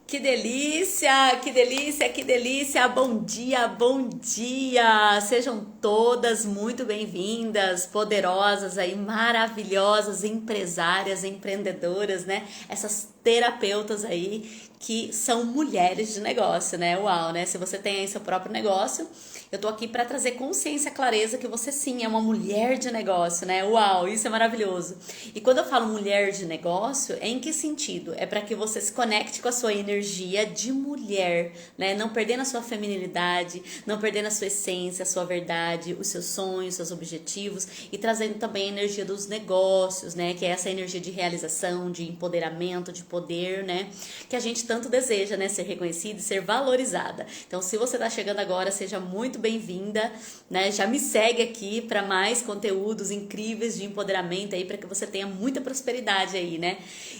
Que delícia, que delícia, que delícia! Bom dia, bom dia! Sejam todas muito bem-vindas, poderosas aí, maravilhosas, empresárias, empreendedoras, né? Essas terapeutas aí que são mulheres de negócio, né? Uau, né? Se você tem aí seu próprio negócio, eu tô aqui para trazer consciência, clareza que você sim é uma mulher de negócio, né? Uau, isso é maravilhoso. E quando eu falo mulher de negócio, é em que sentido? É para que você se conecte com a sua energia de mulher, né? Não perdendo a sua feminilidade, não perdendo a sua essência, a sua verdade, os seus sonhos, seus objetivos e trazendo também a energia dos negócios, né? Que é essa energia de realização, de empoderamento, de poder, né? Que a gente tanto deseja, né? Ser reconhecida e ser valorizada. Então, se você tá chegando agora, seja muito bem-vinda, né? Já me segue aqui para mais conteúdos incríveis de empoderamento aí, para que você tenha muita prosperidade aí, né?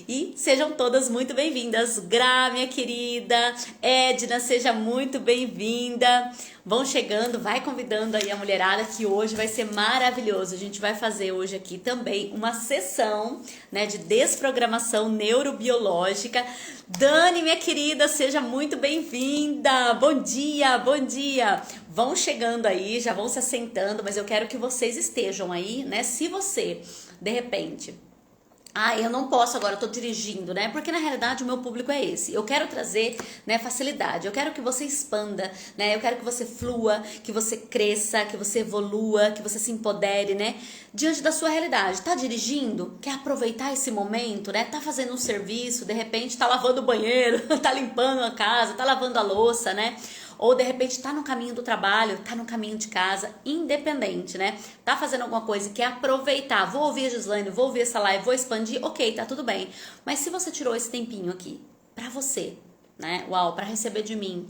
E sejam todas muito bem-vindas. Gra, minha querida, Edna, seja muito bem-vinda. Vão chegando, vai convidando aí a mulherada que hoje vai ser maravilhoso. A gente vai fazer hoje aqui também uma sessão, né, de desprogramação neurobiológica. Dani, minha querida, seja muito bem-vinda. Bom dia, bom dia. Vão chegando aí, já vão se assentando, mas eu quero que vocês estejam aí, né? Se você, de repente, eu não posso agora, eu tô dirigindo, né? Porque na realidade o meu público é esse. Eu quero trazer, né, facilidade. Eu quero que você expanda, né? Eu quero que você flua, que você cresça, que você evolua, que você se empodere, né? Diante da sua realidade. Tá dirigindo? Quer aproveitar esse momento, né? Tá fazendo um serviço, de repente tá lavando o banheiro, tá limpando a casa, tá lavando a louça, né? Ou de repente tá no caminho do trabalho, tá no caminho de casa, independente, né? Tá fazendo alguma coisa e quer aproveitar, vou ouvir a Gislaine, vou ouvir essa live, vou expandir, ok, tá tudo bem. Mas se você tirou esse tempinho aqui pra você, né? Uau, pra receber de mim.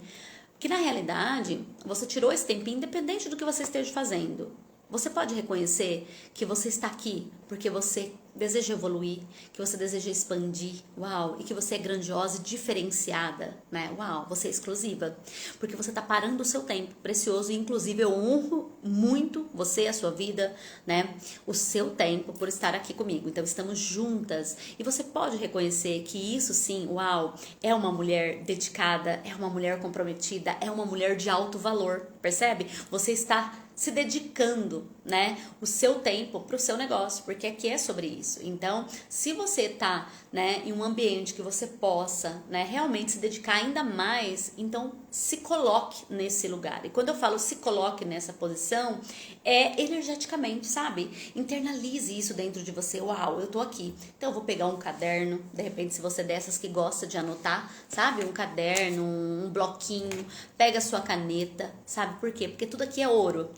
Que na realidade, você tirou esse tempinho independente do que você esteja fazendo. Você pode reconhecer que você está aqui porque você deseja evoluir, que você deseja expandir, uau, e que você é grandiosa e diferenciada, né? Uau, você é exclusiva, porque você está parando o seu tempo precioso e inclusive eu honro muito você, a sua vida, né? O seu tempo por estar aqui comigo. Então estamos juntas e você pode reconhecer que isso sim, uau, é uma mulher dedicada, é uma mulher comprometida, é uma mulher de alto valor, percebe? Você está se dedicando, né, o seu tempo para o seu negócio, porque aqui é sobre isso. Então, se você tá, né, em um ambiente que você possa, né, realmente se dedicar ainda mais, então se coloque nesse lugar. E quando eu falo se coloque nessa posição, é energeticamente, sabe? Internalize isso dentro de você. Uau, eu tô aqui. Então eu vou pegar um caderno, de repente se você é dessas que gosta de anotar, sabe? Um caderno, um bloquinho, pega a sua caneta, sabe por quê? Porque tudo aqui é ouro.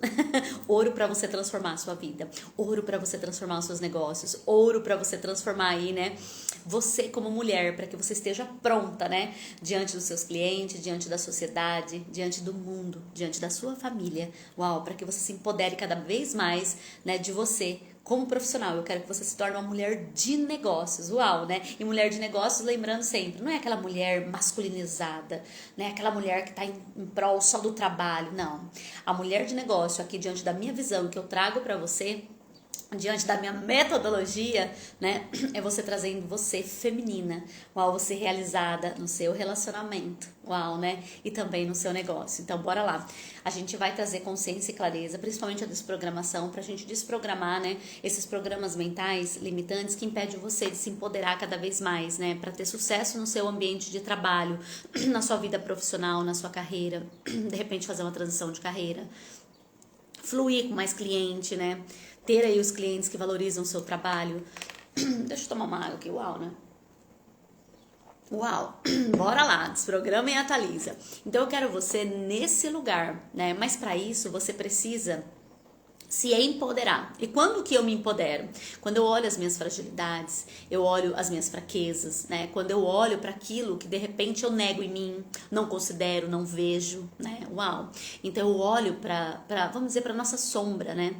Ouro para você transformar a sua vida, ouro para você transformar os seus negócios, ouro para você transformar aí, né, você como mulher, para que você esteja pronta, né, diante dos seus clientes, diante da sociedade, diante do mundo, diante da sua família. Uau, para que você se empodere cada vez mais, né, de você como profissional. Eu quero que você se torne uma mulher de negócios, uau, né? E mulher de negócios, lembrando sempre, não é aquela mulher masculinizada, né? Aquela mulher que tá em prol só do trabalho, não. A mulher de negócio, aqui diante da minha visão que eu trago para você, diante da minha metodologia, né, é você trazendo você feminina, uau, você realizada no seu relacionamento, uau, né, e também no seu negócio. Então, bora lá. A gente vai trazer consciência e clareza, principalmente a desprogramação, pra gente desprogramar, né, esses programas mentais limitantes que impedem você de se empoderar cada vez mais, né, pra ter sucesso no seu ambiente de trabalho, na sua vida profissional, na sua carreira, de repente fazer uma transição de carreira, fluir com mais cliente, né, ter aí os clientes que valorizam o seu trabalho. Deixa eu tomar uma água aqui, uau, né? Uau, bora lá, desprograma e atualiza. Então eu quero você nesse lugar, né? Mas para isso você precisa se empoderar. E quando que eu me empodero? Quando eu olho as minhas fragilidades, eu olho as minhas fraquezas, né? Quando eu olho para aquilo que de repente eu nego em mim, não considero, não vejo, né? Uau. Então eu olho para vamos dizer, para nossa sombra, né?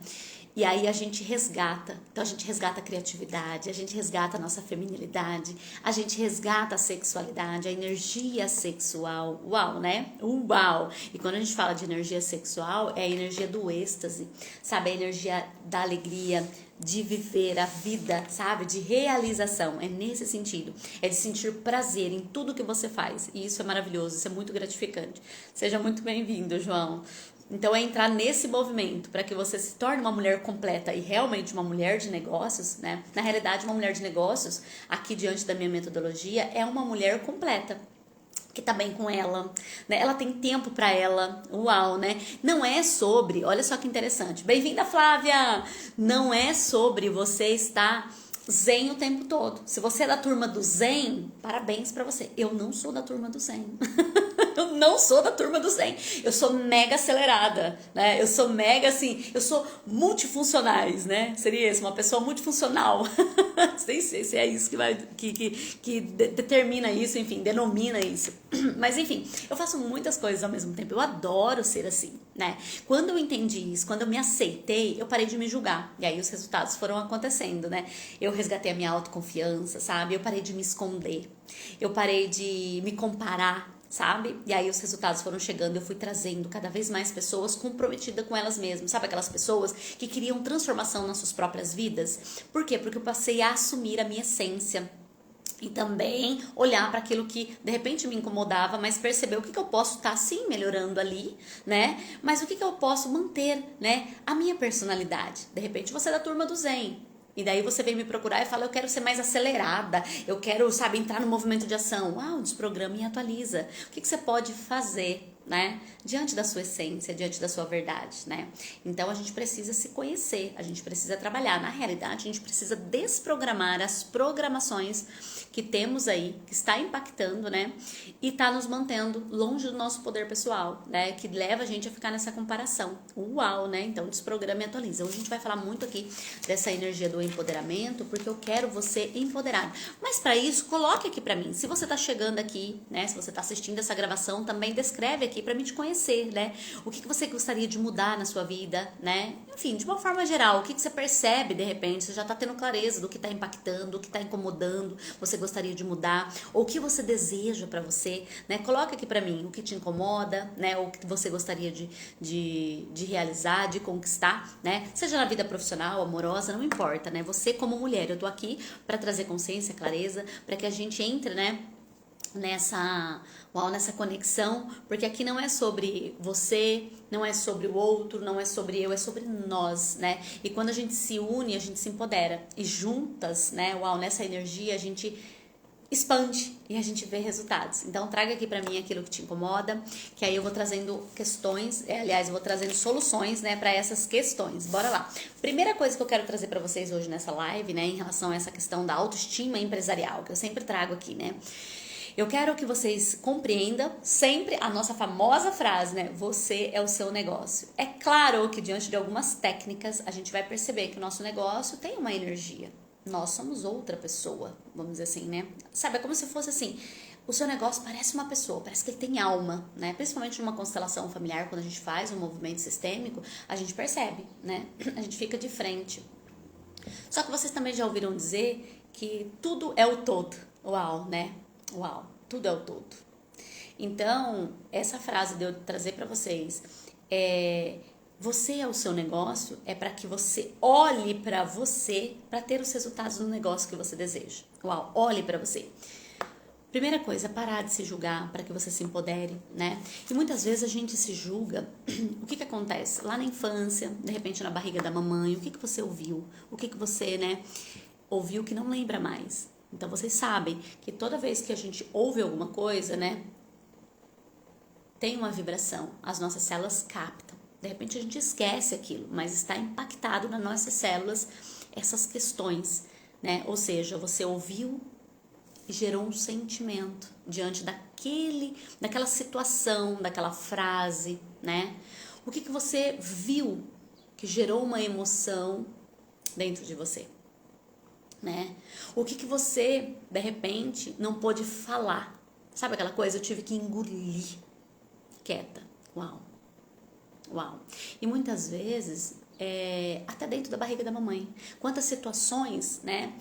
E aí a gente resgata. Então a gente resgata a criatividade, a gente resgata a nossa feminilidade, a gente resgata a sexualidade, a energia sexual. Uau, né? Uau! E quando a gente fala de energia sexual, é a energia do êxtase, sabe? A energia da alegria, de viver a vida, sabe? De realização. É nesse sentido. É de sentir prazer em tudo que você faz. E isso é maravilhoso, isso é muito gratificante. Seja muito bem-vindo, João. Então é entrar nesse movimento para que você se torne uma mulher completa e realmente uma mulher de negócios, né? Na realidade, uma mulher de negócios, aqui diante da minha metodologia, é uma mulher completa, que tá bem com ela, né? Ela tem tempo para ela. Uau, né? Não é sobre, olha só que interessante. Bem-vinda, Flávia. Não é sobre você estar zen o tempo todo. Se você é da turma do zen, parabéns para você. Eu não sou da turma do zen. Eu não sou da turma do zen. Eu sou mega acelerada, né? Eu sou mega assim, eu sou multifuncionais, né? Seria isso, uma pessoa multifuncional. Nem sei se é isso que determina isso, enfim, denomina isso. Mas enfim, eu faço muitas coisas ao mesmo tempo. Eu adoro ser assim, né? Quando eu entendi isso, quando eu me aceitei, eu parei de me julgar. E aí os resultados foram acontecendo, né? Eu resgatei a minha autoconfiança, sabe? Eu parei de me esconder. Eu parei de me comparar, sabe? E aí os resultados foram chegando, eu fui trazendo cada vez mais pessoas comprometidas com elas mesmas, sabe? Aquelas pessoas que queriam transformação nas suas próprias vidas. Por quê? Porque eu passei a assumir a minha essência. E também olhar para aquilo que de repente me incomodava, mas perceber o que eu posso estar sim melhorando ali, né? Mas o que eu posso manter, né? A minha personalidade. De repente você é da turma do Zen. E daí você vem me procurar e fala, eu quero ser mais acelerada, eu quero, sabe, entrar no movimento de ação. Uau, desprograma e atualiza. O que você pode fazer, né? Diante da sua essência, diante da sua verdade, né? Então a gente precisa se conhecer, a gente precisa trabalhar. Na realidade, a gente precisa desprogramar as programações que temos aí, que está impactando, né? E está nos mantendo longe do nosso poder pessoal, né? Que leva a gente a ficar nessa comparação. Uau, né? Então desprograma e atualiza. Hoje a gente vai falar muito aqui dessa energia do empoderamento, porque eu quero você empoderado. Mas para isso, coloque aqui para mim. Se você tá chegando aqui, né? Se você tá assistindo essa gravação, também descreve aqui para mim te conhecer, né? O que você gostaria de mudar na sua vida, né? Enfim, de uma forma geral, o que você percebe de repente? Você já tá tendo clareza do que tá impactando, do que tá incomodando, você gostaria de mudar, ou o que você deseja para você, né? Coloca aqui para mim o que te incomoda, né? Ou o que você gostaria de realizar, de conquistar, né? Seja na vida profissional, amorosa, não importa, né? Você como mulher, eu tô aqui para trazer consciência, clareza, para que a gente entre, né? Nessa conexão, porque aqui não é sobre você, não é sobre o outro, não é sobre eu, é sobre nós, né? E quando a gente se une, a gente se empodera. E juntas, né? Nessa energia a gente expande e a gente vê resultados. Então traga aqui pra mim aquilo que te incomoda, que aí eu vou trazendo questões, aliás, eu vou trazendo soluções, né, para essas questões. Bora lá. Primeira coisa que eu quero trazer para vocês hoje nessa live, né, em relação a essa questão da autoestima empresarial, que eu sempre trago aqui, né? Eu quero que vocês compreendam sempre a nossa famosa frase, né? Você é o seu negócio. É claro que diante de algumas técnicas a gente vai perceber que o nosso negócio tem uma energia. Nós somos outra pessoa, vamos dizer assim, né? Sabe, é como se fosse assim, o seu negócio parece uma pessoa, parece que ele tem alma, né? Principalmente numa constelação familiar, quando a gente faz um movimento sistêmico, a gente percebe, né? A gente fica de frente. Só que vocês também já ouviram dizer que tudo é o todo. Uau, né? Uau, tudo é o todo. Então, essa frase de eu trazer para vocês você é o seu negócio, é para que você olhe para você para ter os resultados do negócio que você deseja. Uau, olhe para você. Primeira coisa, parar de se julgar para que você se empodere, né? E muitas vezes a gente se julga. O que acontece? Lá na infância, de repente na barriga da mamãe, o que você ouviu? O que você, né, ouviu que não lembra mais? Então, vocês sabem que toda vez que a gente ouve alguma coisa, né, tem uma vibração, as nossas células captam. De repente a gente esquece aquilo, mas está impactado nas nossas células essas questões, né? Ou seja, você ouviu e gerou um sentimento diante daquela situação, daquela frase, né? O que você viu que gerou uma emoção dentro de você? Né? O que você, de repente, não pôde falar? Sabe aquela coisa? Eu tive que engolir quieta. Uau. Uau. E muitas vezes até dentro da barriga da mamãe. Quantas situações, né,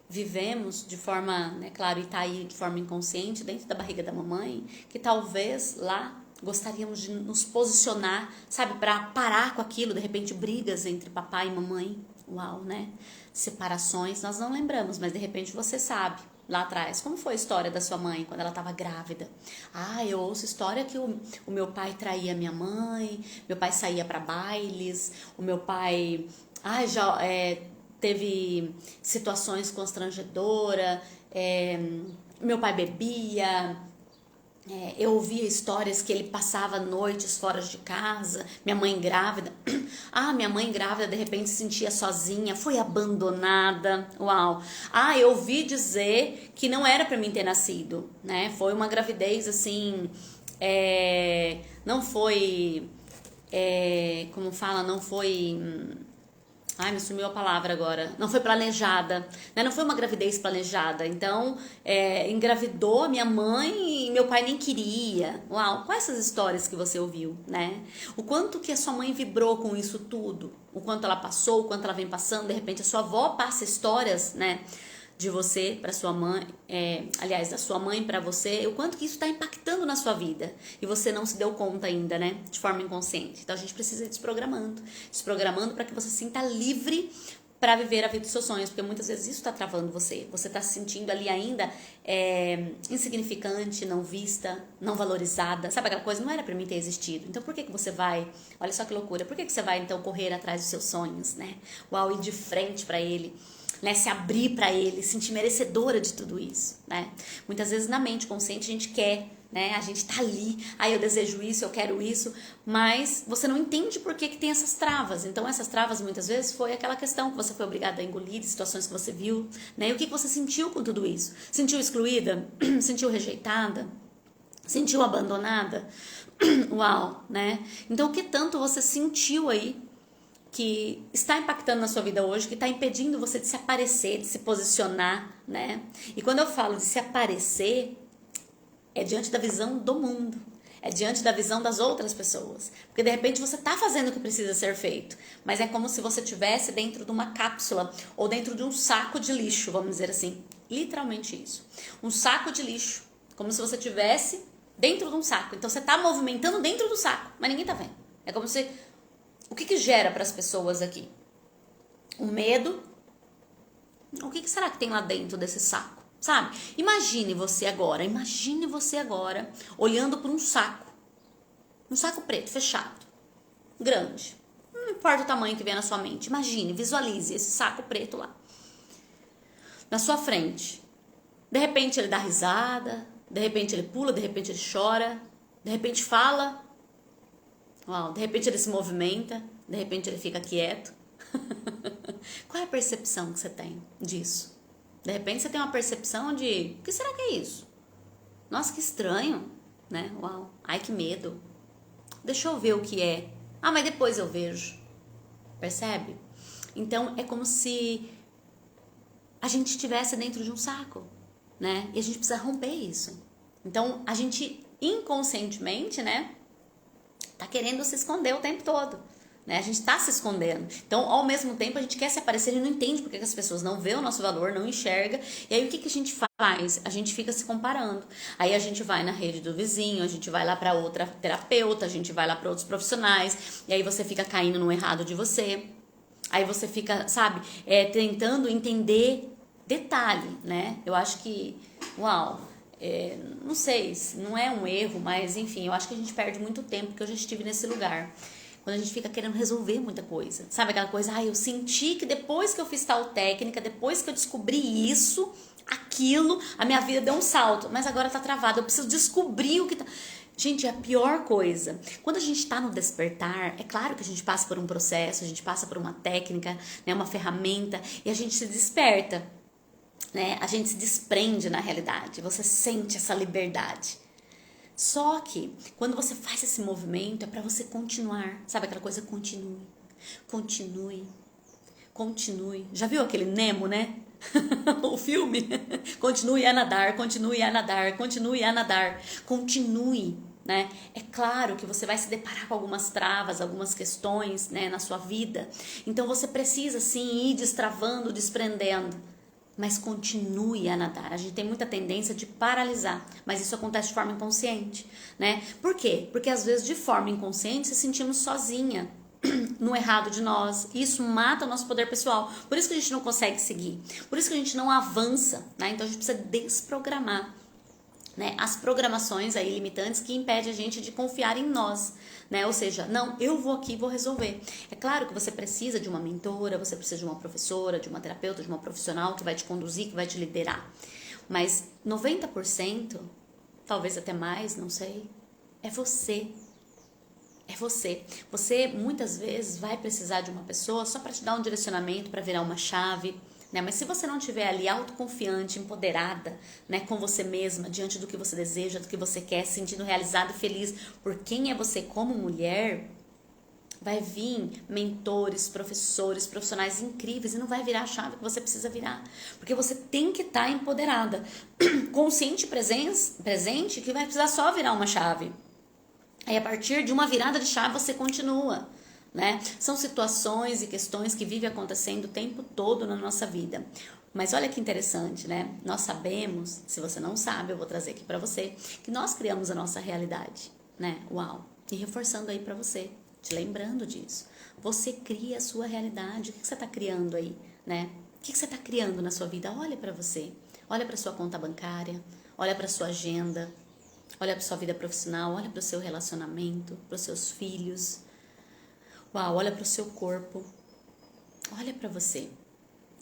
vivemos de forma, né, claro, e tá aí de forma inconsciente dentro da barriga da mamãe, que talvez lá gostaríamos de nos posicionar, sabe, para parar com aquilo, de repente brigas entre papai e mamãe, uau, né, separações, nós não lembramos, mas de repente você sabe, lá atrás, como foi a história da sua mãe quando ela estava grávida? Ah, eu ouço história que o meu pai traía minha mãe, meu pai saía para bailes, o meu pai, já teve situações constrangedoras, meu pai bebia, eu ouvia histórias que ele passava noites fora de casa, minha mãe grávida. Minha mãe grávida de repente se sentia sozinha, foi abandonada. Uau. Eu ouvi dizer que não era para mim ter nascido, né? Foi uma gravidez assim, não foi, como fala, não foi. Me sumiu a palavra agora. Não foi planejada, né? Não foi uma gravidez planejada. Então, engravidou a minha mãe e meu pai nem queria. Uau, quais essas histórias que você ouviu, né? O quanto que a sua mãe vibrou com isso tudo. O quanto ela passou, o quanto ela vem passando. De repente, a sua avó passa histórias, né? De você para sua mãe, aliás, da sua mãe para você, o quanto que isso está impactando na sua vida e você não se deu conta ainda, né, de forma inconsciente. Então a gente precisa ir desprogramando para que você se sinta livre para viver a vida dos seus sonhos, porque muitas vezes isso está travando você está se sentindo ali ainda insignificante, não vista, não valorizada, sabe aquela coisa, não era para mim ter existido, então por que você vai, olha só que loucura, por que você vai então correr atrás dos seus sonhos, né, uau, ir de frente para ele, né, se abrir para ele, sentir merecedora de tudo isso, né? Muitas vezes na mente consciente a gente quer, né? A gente tá ali, eu desejo isso, eu quero isso, mas você não entende por que tem essas travas. Então essas travas muitas vezes foi aquela questão que você foi obrigada a engolir, situações que você viu, né? E o que você sentiu com tudo isso? Sentiu excluída? Sentiu rejeitada? Sentiu abandonada? Uau, né? Então o que tanto você sentiu aí que está impactando na sua vida hoje, que está impedindo você de se aparecer, de se posicionar, né? E quando eu falo de se aparecer, é diante da visão do mundo, é diante da visão das outras pessoas. Porque de repente você está fazendo o que precisa ser feito, mas é como se você estivesse dentro de uma cápsula ou dentro de um saco de lixo, vamos dizer assim. Literalmente isso. Um saco de lixo, como se você estivesse dentro de um saco. Então você está movimentando dentro do saco, mas ninguém está vendo. É como se... O que gera para as pessoas aqui? O medo. O que será que tem lá dentro desse saco? Sabe? Imagine você agora olhando para um saco preto, fechado, grande. Não importa o tamanho que vem na sua mente. Imagine, visualize esse saco preto lá. Na sua frente. De repente ele dá risada, de repente ele pula, de repente ele chora, de repente fala... Uau, de repente ele se movimenta, de repente ele fica quieto. Qual é a percepção que você tem disso? De repente você tem uma percepção de, o que será que é isso? Nossa, que estranho, né? Uau, ai que medo. Deixa eu ver o que é. Mas depois eu vejo. Percebe? Então é como se a gente estivesse dentro de um saco, né? E a gente precisa romper isso. Então a gente inconscientemente, né? Tá querendo se esconder o tempo todo, né? A gente tá se escondendo. Então, ao mesmo tempo, a gente quer se aparecer e não entende porque que as pessoas não vê o nosso valor, não enxerga. E aí, o que a gente faz? A gente fica se comparando. Aí, a gente vai na rede do vizinho, a gente vai lá para outra terapeuta, a gente vai lá para outros profissionais. E aí, você fica caindo no errado de você. Aí, você fica, sabe, tentando entender detalhe, né? Eu acho que, uau... não sei, não é um erro, mas enfim, eu acho que a gente perde muito tempo, porque eu já estive nesse lugar, quando a gente fica querendo resolver muita coisa, sabe aquela coisa, eu senti que depois que eu fiz tal técnica, depois que eu descobri isso, aquilo, a minha vida deu um salto, mas agora tá travado, eu preciso descobrir o que tá... Gente, é a pior coisa, quando a gente tá no despertar, é claro que a gente passa por um processo, a gente passa por uma técnica, né, uma ferramenta, e a gente se desperta, né? A gente se desprende na realidade, você sente essa liberdade. Só que quando você faz esse movimento é para você continuar, sabe aquela coisa, continue. Já viu aquele Nemo, né? O filme? Continue a nadar, continue a nadar, continue a nadar, continue, né? É claro que você vai se deparar com algumas travas, algumas questões, né, na sua vida. Então você precisa sim ir destravando, desprendendo. Mas continue a nadar. A gente tem muita tendência de paralisar, mas isso acontece de forma inconsciente, né? Por quê? Porque às vezes de forma inconsciente se sentimos sozinha no errado de nós. Isso mata o nosso poder pessoal. Por isso que a gente não consegue seguir. Por isso que a gente não avança, né? Então a gente precisa desprogramar, né, as programações aí limitantes que impedem a gente de confiar em nós, né? Ou seja, não, eu vou aqui e vou resolver. É claro que você precisa de uma mentora, você precisa de uma professora, de uma terapeuta, de uma profissional que vai te conduzir, que vai te liderar. Mas 90%, talvez até mais, não sei, é você. É você. Você muitas vezes vai precisar de uma pessoa só para te dar um direcionamento, para virar uma chave, né? Mas se você não estiver ali autoconfiante, empoderada, né, com você mesma, diante do que você deseja, do que você quer, se sentindo realizada e feliz por quem é você como mulher, vai vir mentores, professores, profissionais incríveis e não vai virar a chave que você precisa virar. Porque você tem que estar empoderada, consciente e presente, que vai precisar só virar uma chave. Aí a partir de uma virada de chave você continua, né? São situações e questões que vivem acontecendo o tempo todo na nossa vida. Mas olha que interessante, né? Nós sabemos, se você não sabe, eu vou trazer aqui pra você, que nós criamos a nossa realidade, né? Uau! E reforçando aí pra você, te lembrando disso. Você cria a sua realidade. O que você tá criando aí, né? O que você tá criando na sua vida? Olha pra você. Olha pra sua conta bancária. Olha pra sua agenda. Olha para sua vida profissional, olha para o seu relacionamento, para os seus filhos. Uau, olha para o seu corpo. Olha para você.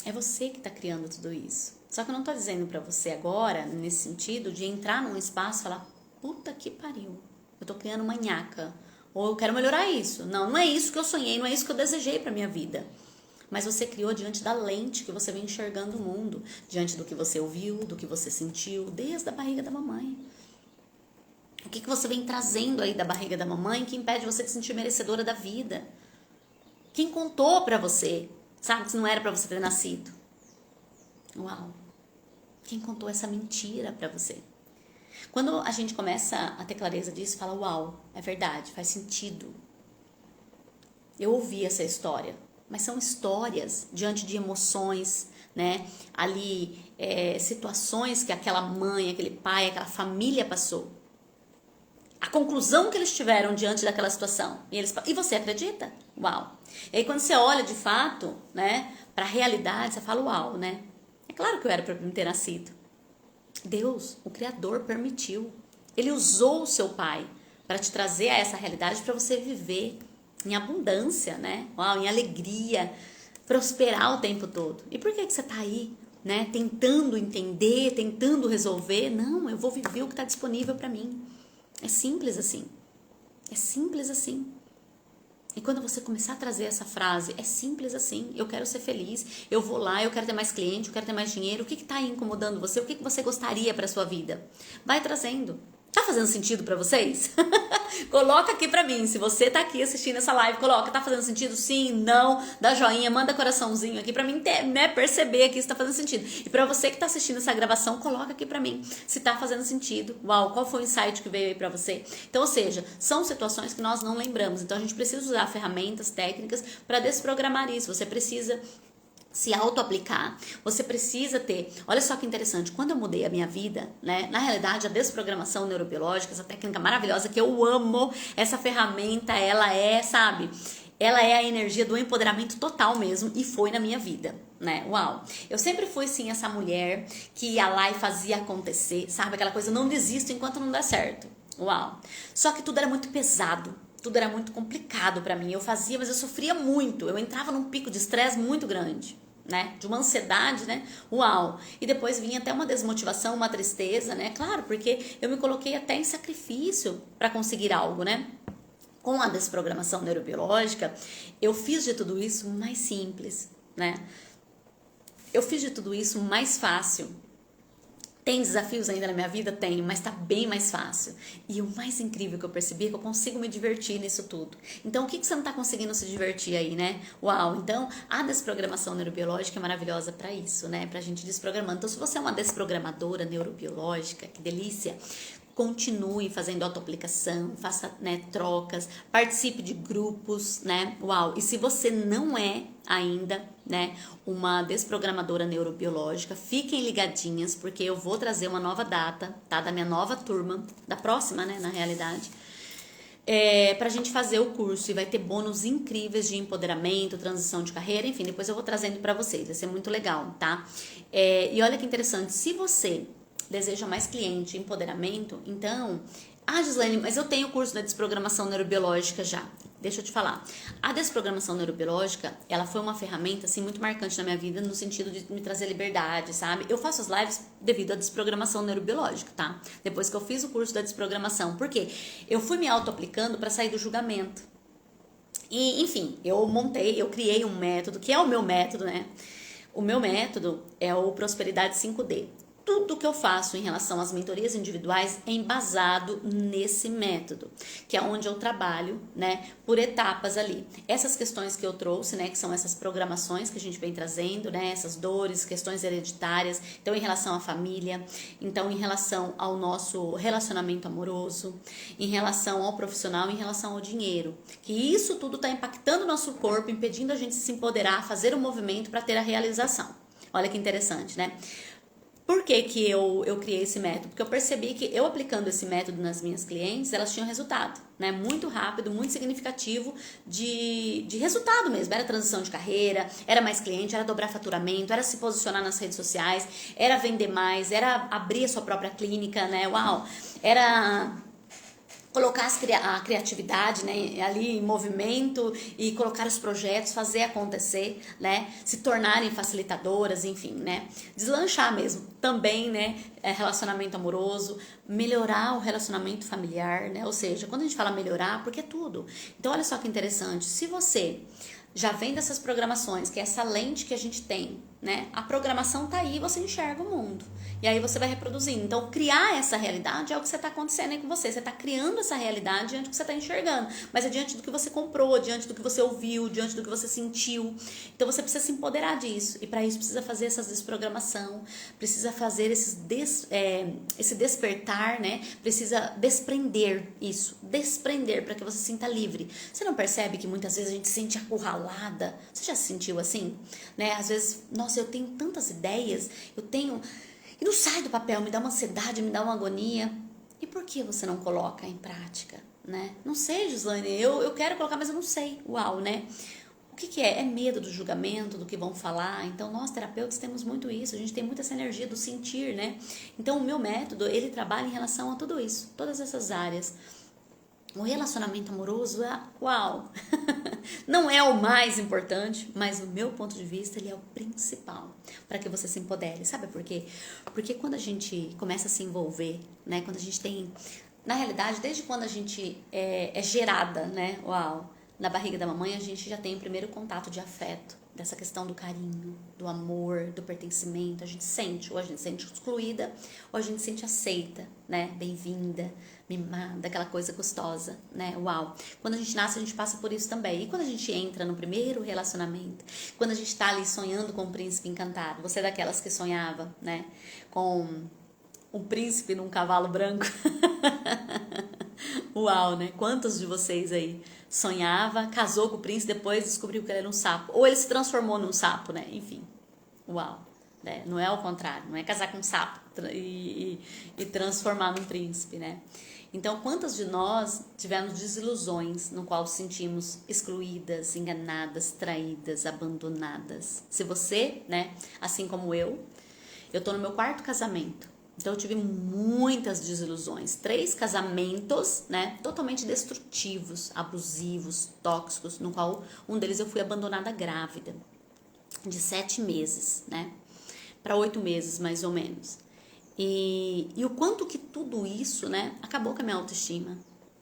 É você que está criando tudo isso. Só que eu não estou dizendo para você agora, nesse sentido, de entrar num espaço e falar, puta que pariu, eu estou criando uma nhaca. Ou eu quero melhorar isso. Não, não é isso que eu sonhei, não é isso que eu desejei para minha vida. Mas você criou diante da lente que você vem enxergando o mundo. Diante do que você ouviu, do que você sentiu, desde a barriga da mamãe. O que você vem trazendo aí da barriga da mamãe que impede você de se sentir merecedora da vida? Quem contou pra você? Sabe que não era pra você ter nascido? Uau! Quem contou essa mentira pra você? Quando a gente começa a ter clareza disso, fala, uau, é verdade, faz sentido. Eu ouvi essa história, mas são histórias diante de emoções, né? Ali, situações que aquela mãe, aquele pai, aquela família passou. A conclusão que eles tiveram diante daquela situação. E você acredita? Uau. E aí quando você olha de fato, né, para a realidade, você fala, uau, né? É claro que eu era para me ter nascido. Deus, o Criador, permitiu. Ele usou o seu pai para te trazer a essa realidade para você viver em abundância, né? Uau, em alegria, prosperar o tempo todo. E por que você está aí, né, tentando entender, tentando resolver? Não, eu vou viver o que está disponível para mim. É simples assim. É simples assim. E quando você começar a trazer essa frase, é simples assim, eu quero ser feliz, eu vou lá, eu quero ter mais cliente, eu quero ter mais dinheiro, o que está aí incomodando você? O que você gostaria para sua vida? Vai trazendo. Tá fazendo sentido para vocês? Coloca aqui pra mim, se você tá aqui assistindo essa live, coloca, tá fazendo sentido? Sim, não, dá joinha, manda coraçãozinho aqui pra mim, né, perceber aqui se tá fazendo sentido. E pra você que tá assistindo essa gravação, coloca aqui pra mim se tá fazendo sentido. Uau, qual foi o insight que veio aí pra você? Então, ou seja, são situações que nós não lembramos, então a gente precisa usar ferramentas, técnicas pra desprogramar isso. Você precisa se auto-aplicar, você precisa ter, olha só que interessante, quando eu mudei a minha vida, né, na realidade a desprogramação neurobiológica, essa técnica maravilhosa que eu amo, essa ferramenta, ela é, sabe, ela é a energia do empoderamento total mesmo e foi na minha vida, né, uau, eu sempre fui sim essa mulher que ia lá e fazia acontecer, sabe, aquela coisa, não desisto enquanto não dá certo, uau, só que tudo era muito pesado, tudo era muito complicado pra mim, eu fazia, mas eu sofria muito, eu entrava num pico de estresse muito grande, né, de uma ansiedade, né, uau, e depois vinha até uma desmotivação, uma tristeza, né, claro, porque eu me coloquei até em sacrifício para conseguir algo, né, com a desprogramação neurobiológica, eu fiz de tudo isso mais simples, né, eu fiz de tudo isso mais fácil. Tem desafios ainda na minha vida? Tenho, mas tá bem mais fácil. E o mais incrível que eu percebi é que eu consigo me divertir nisso tudo. Então, o que você não tá conseguindo se divertir aí, né? Uau, então a desprogramação neurobiológica é maravilhosa pra isso, né? Pra gente desprogramando. Então, se você é uma desprogramadora neurobiológica, que delícia, continue fazendo autoaplicação, faça, né, trocas, participe de grupos, né? Uau! E se você não é ainda, né, uma desprogramadora neurobiológica, fiquem ligadinhas, porque eu vou trazer uma nova data, tá? Da minha nova turma, da próxima, né, na realidade, pra gente fazer o curso, e vai ter bônus incríveis de empoderamento, transição de carreira, enfim, depois eu vou trazendo pra vocês, vai ser muito legal, tá? E olha que interessante, se você deseja mais cliente, empoderamento, então... Ah, Gislaine, mas eu tenho o curso da desprogramação neurobiológica já. Deixa eu te falar. A desprogramação neurobiológica, ela foi uma ferramenta, assim, muito marcante na minha vida, no sentido de me trazer liberdade, sabe? Eu faço as lives devido à desprogramação neurobiológica, tá? Depois que eu fiz o curso da desprogramação. Por quê? Eu fui me auto-aplicando para sair do julgamento. E, enfim, eu criei um método, que é o meu método, né? O meu método é o Prosperidade 5D. Tudo que eu faço em relação às mentorias individuais é embasado nesse método, que é onde eu trabalho, né, por etapas ali. Essas questões que eu trouxe, né, que são essas programações que a gente vem trazendo, né, essas dores, questões hereditárias, então em relação à família, então em relação ao nosso relacionamento amoroso, em relação ao profissional, em relação ao dinheiro, que isso tudo está impactando o nosso corpo, impedindo a gente de se empoderar, fazer o movimento para ter a realização. Olha que interessante, né? Por que que eu criei esse método? Porque eu percebi que eu aplicando esse método nas minhas clientes, elas tinham resultado, né? Muito rápido, muito significativo de resultado mesmo. Era transição de carreira, era mais cliente, era dobrar faturamento, era se posicionar nas redes sociais, era vender mais, era abrir a sua própria clínica, né? Uau! Era... colocar a criatividade, né, ali em movimento e colocar os projetos, fazer acontecer, né, se tornarem facilitadoras, enfim, né, deslanchar mesmo. Também, né, relacionamento amoroso, melhorar o relacionamento familiar, né, ou seja, quando a gente fala melhorar, porque é tudo. Então, olha só que interessante, se você já vem dessas programações, que é essa lente que a gente tem, né? A programação tá aí, você enxerga o mundo. E aí você vai reproduzindo. Então, criar essa realidade é o que você tá acontecendo aí com você. Você tá criando essa realidade diante do que você tá enxergando. Mas é diante do que você comprou, diante do que você ouviu, diante do que você sentiu. Então, você precisa se empoderar disso. E para isso, precisa fazer essa desprogramação. Precisa fazer esse despertar, né? Precisa desprender isso. Desprender para que você se sinta livre. Você não percebe que muitas vezes a gente se sente acurralada? Você já se sentiu assim? Né? Às vezes, nossa, eu tenho tantas ideias, e não sai do papel, me dá uma ansiedade, me dá uma agonia. E por que você não coloca em prática, né? Não sei, Gislaine, eu quero colocar, mas eu não sei. Uau, né? O que é? É medo do julgamento, do que vão falar. Então, nós terapeutas temos muito isso, a gente tem muita essa energia do sentir, né? Então, o meu método, ele trabalha em relação a tudo isso, todas essas áreas. O relacionamento amoroso é, uau, não é o mais importante, mas no meu ponto de vista ele é o principal para que você se empodere. Sabe por quê? Porque quando a gente começa a se envolver, né? Quando a gente tem, na realidade, desde quando a gente é gerada, né? Uau, na barriga da mamãe a gente já tem o primeiro contato de afeto, dessa questão do carinho, do amor, do pertencimento. A gente sente, ou a gente se sente excluída, ou a gente se sente aceita, né? Bem-vinda, mimada, aquela coisa gostosa, né? Uau! Quando a gente nasce, a gente passa por isso também. E quando a gente entra no primeiro relacionamento, quando a gente tá ali sonhando com um príncipe encantado, você é daquelas que sonhava, né? Com um príncipe num cavalo branco. Uau, né? Quantos de vocês aí sonhava, casou com o príncipe, depois descobriu que ele era um sapo? Ou ele se transformou num sapo, né? Enfim, uau. Né? Não é ao contrário, não é casar com um sapo e transformar num príncipe, né? Então, quantas de nós tivemos desilusões no qual sentimos excluídas, enganadas, traídas, abandonadas? Se você, né, assim como eu tô no meu 4º casamento. Então, eu tive muitas desilusões. 3 casamentos, né, totalmente destrutivos, abusivos, tóxicos, no qual um deles eu fui abandonada grávida, de 7 meses, né, para 8 meses, mais ou menos. E o quanto que tudo isso, né, acabou com a minha autoestima.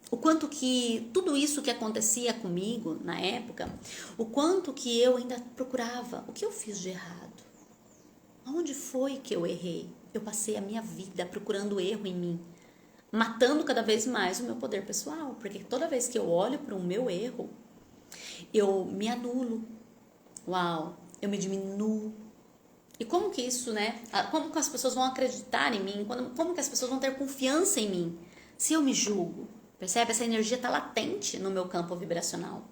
O quanto que tudo isso que acontecia comigo na época, o quanto que eu ainda procurava, o que eu fiz de errado? Aonde foi que eu errei? Eu passei a minha vida procurando erro em mim, matando cada vez mais o meu poder pessoal, porque toda vez que eu olho para o meu erro, eu me anulo. Uau, eu me diminuo, E como que isso, né? Como que as pessoas vão acreditar em mim? Como que as pessoas vão ter confiança em mim? Se eu me julgo, percebe? Essa energia está latente no meu campo vibracional.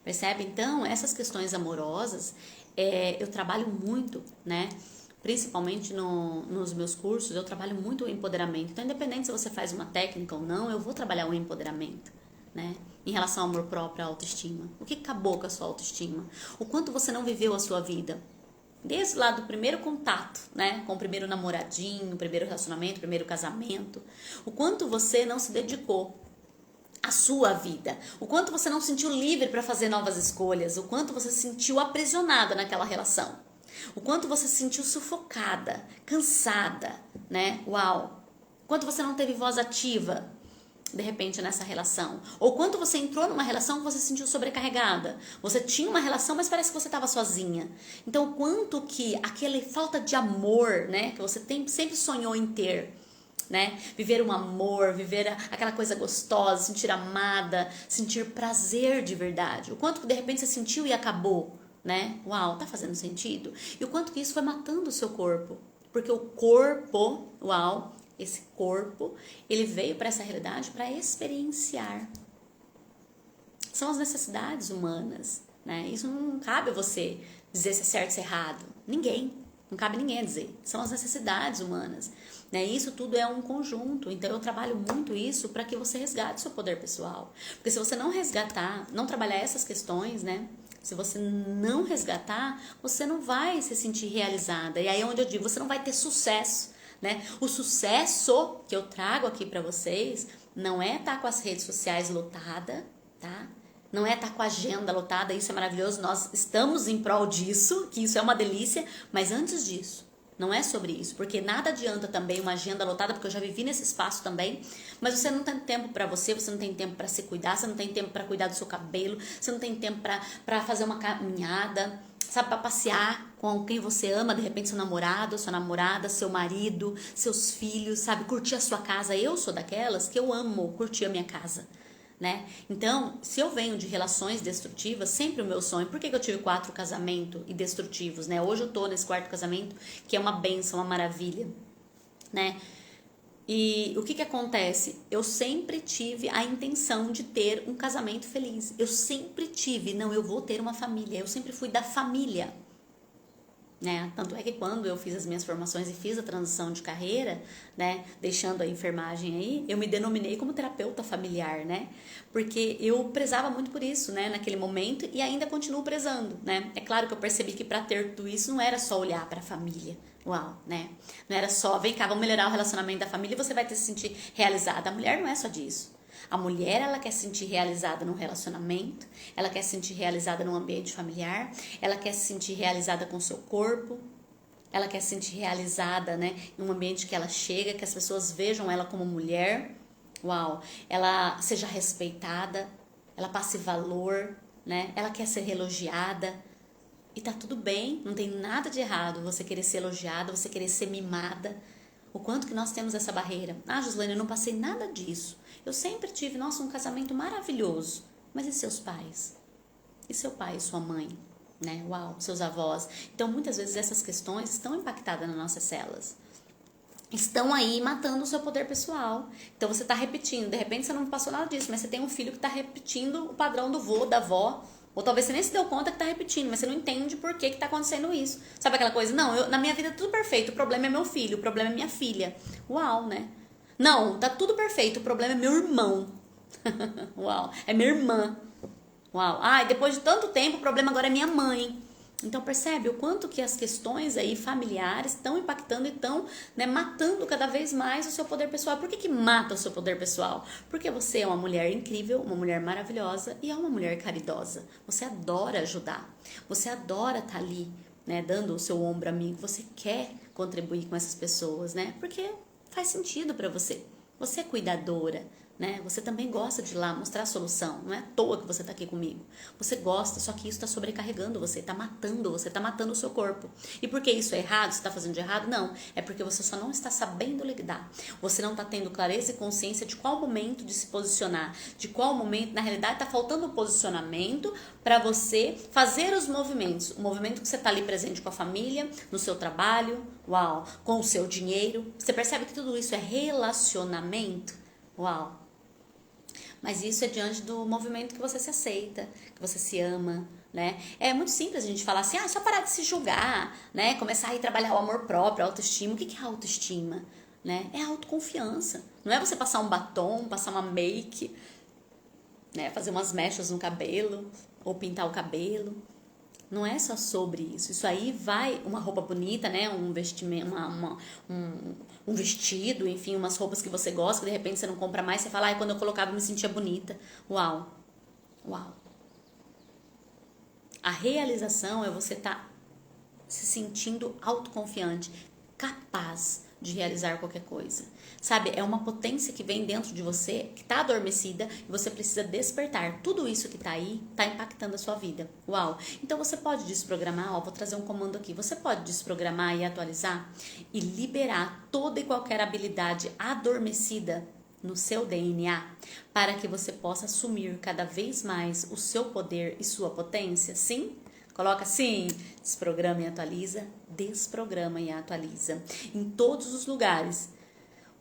Percebe? Então, essas questões amorosas, eu trabalho muito, né? Principalmente nos meus cursos, eu trabalho muito o empoderamento. Então, independente se você faz uma técnica ou não, eu vou trabalhar o empoderamento, né? Em relação ao amor próprio, à autoestima. O que acabou com a sua autoestima? O quanto você não viveu a sua vida? Desde lá do primeiro contato, né? Com o primeiro namoradinho, o primeiro relacionamento, o primeiro casamento. O quanto você não se dedicou à sua vida. O quanto você não se sentiu livre para fazer novas escolhas. O quanto você se sentiu aprisionada naquela relação. O quanto você se sentiu sufocada, cansada, né? Uau! O quanto você não teve voz ativa, de repente, nessa relação. Ou quanto você entrou numa relação que você se sentiu sobrecarregada. Você tinha uma relação, mas parece que você estava sozinha. Então, o quanto que aquela falta de amor, né? Que você sempre sonhou em ter, né? Viver um amor, viver aquela coisa gostosa, sentir amada, sentir prazer de verdade. O quanto que de repente você sentiu e acabou, né? Uau, tá fazendo sentido? E o quanto que isso foi matando o seu corpo. Porque o corpo, uau, esse corpo, ele veio para essa realidade para experienciar. São as necessidades humanas, né? Isso não cabe a você dizer se é certo ou se é errado. Ninguém. Não cabe ninguém dizer. São as necessidades humanas. Né? Isso tudo é um conjunto. Então eu trabalho muito isso para que você resgate seu poder pessoal. Porque se você não resgatar, não trabalhar essas questões, né? Se você não resgatar, você não vai se sentir realizada. E aí é onde eu digo, você não vai ter sucesso. Né? O sucesso que eu trago aqui para vocês não é estar com as redes sociais lotadas, tá? Não é estar com a agenda lotada, isso é maravilhoso, nós estamos em prol disso, que isso é uma delícia, mas antes disso, não é sobre isso, porque nada adianta também uma agenda lotada, porque eu já vivi nesse espaço também, mas você não tem tempo para você não tem tempo para se cuidar, você não tem tempo para cuidar do seu cabelo, você não tem tempo para fazer uma caminhada, sabe, para passear com quem você ama, de repente seu namorado, sua namorada, seu marido, seus filhos, sabe, curtir a sua casa. Eu sou daquelas que eu amo curtir a minha casa, né? Então, se eu venho de relações destrutivas, sempre o meu sonho, por que eu tive 4 casamentos e destrutivos, né? Hoje eu tô nesse 4º casamento, que é uma bênção, uma maravilha, né? E o que acontece? Eu sempre tive a intenção de ter um casamento feliz. Eu sempre tive, não, eu vou ter uma família. Eu sempre fui da família, né? Tanto é que quando eu fiz as minhas formações e fiz a transição de carreira, né, deixando a enfermagem aí, eu me denominei como terapeuta familiar, né? Porque eu prezava muito por isso, né, naquele momento, e ainda continuo prezando, né? É claro que eu percebi que para ter tudo isso não era só olhar para a família. Uau, né? Não era só, vem cá, vamos melhorar o relacionamento da família e você vai ter que se sentir realizada. A mulher não é só disso. A mulher, ela quer se sentir realizada num relacionamento, ela quer se sentir realizada num ambiente familiar, ela quer se sentir realizada com o seu corpo, ela quer se sentir realizada, né, em um ambiente que ela chega, que as pessoas vejam ela como mulher, uau, ela seja respeitada, ela passe valor, né, ela quer ser elogiada, e tá tudo bem, não tem nada de errado você querer ser elogiada, você querer ser mimada. O quanto que nós temos essa barreira. Ah, Joslane, eu não passei nada disso. Eu sempre tive, nossa, um casamento maravilhoso. Mas e seus pais? E seu pai e sua mãe? Né? Uau, seus avós. Então, muitas vezes essas questões estão impactadas nas nossas células. Estão aí matando o seu poder pessoal. Então, você está repetindo. De repente, você não passou nada disso, mas você tem um filho que está repetindo o padrão do vô, da avó. Ou talvez você nem se deu conta que tá repetindo, mas você não entende por que tá acontecendo isso. Sabe aquela coisa? Não, na minha vida é tudo perfeito, o problema é meu filho, o problema é minha filha. Uau, né? Não, tá tudo perfeito, o problema é meu irmão. Uau, é minha irmã. Uau, depois de tanto tempo, o problema agora é minha mãe. Então percebe o quanto que as questões aí familiares estão impactando e estão, né, matando cada vez mais o seu poder pessoal. Por que mata o seu poder pessoal? Porque você é uma mulher incrível, uma mulher maravilhosa e é uma mulher caridosa. Você adora ajudar, você adora estar ali, né, dando o seu ombro amigo. Você quer contribuir com essas pessoas, né? Porque faz sentido para você. Você é cuidadora, né? Você também gosta de ir lá mostrar a solução. Não é à toa que você está aqui comigo. Você gosta, só que isso está sobrecarregando você, está matando você, está matando o seu corpo. E por que isso é errado? Você está fazendo de errado? Não. É porque você só não está sabendo lidar. Você não está tendo clareza e consciência de qual momento de se posicionar, de qual momento, na realidade, está faltando o posicionamento para você fazer os movimentos. O movimento que você está ali presente com a família, no seu trabalho, uau, com o seu dinheiro. Você percebe que tudo isso é relacionamento? Uau! Mas isso é diante do movimento que você se aceita, que você se ama, né? É muito simples a gente falar assim, só parar de se julgar, né? Começar a ir trabalhar o amor próprio, a autoestima. O que é autoestima? Né? É a autoconfiança. Não é você passar um batom, passar uma make, né? Fazer umas mechas no cabelo, ou pintar o cabelo. Não é só sobre isso. Isso aí vai uma roupa bonita, né? Um vestimento, um vestido, enfim, umas roupas que você gosta, que de repente você não compra mais, você fala, quando eu colocava eu me sentia bonita. Uau. Uau. A realização é você estar se sentindo autoconfiante, capaz de realizar qualquer coisa. Sabe, é uma potência que vem dentro de você, que está adormecida e você precisa despertar. Tudo isso que está aí, está impactando a sua vida. Uau! Então você pode desprogramar, vou trazer um comando aqui. Você pode desprogramar e atualizar e liberar toda e qualquer habilidade adormecida no seu DNA, para que você possa assumir cada vez mais o seu poder e sua potência? Sim? Coloca assim, desprograma e atualiza, desprograma e atualiza. Em todos os lugares,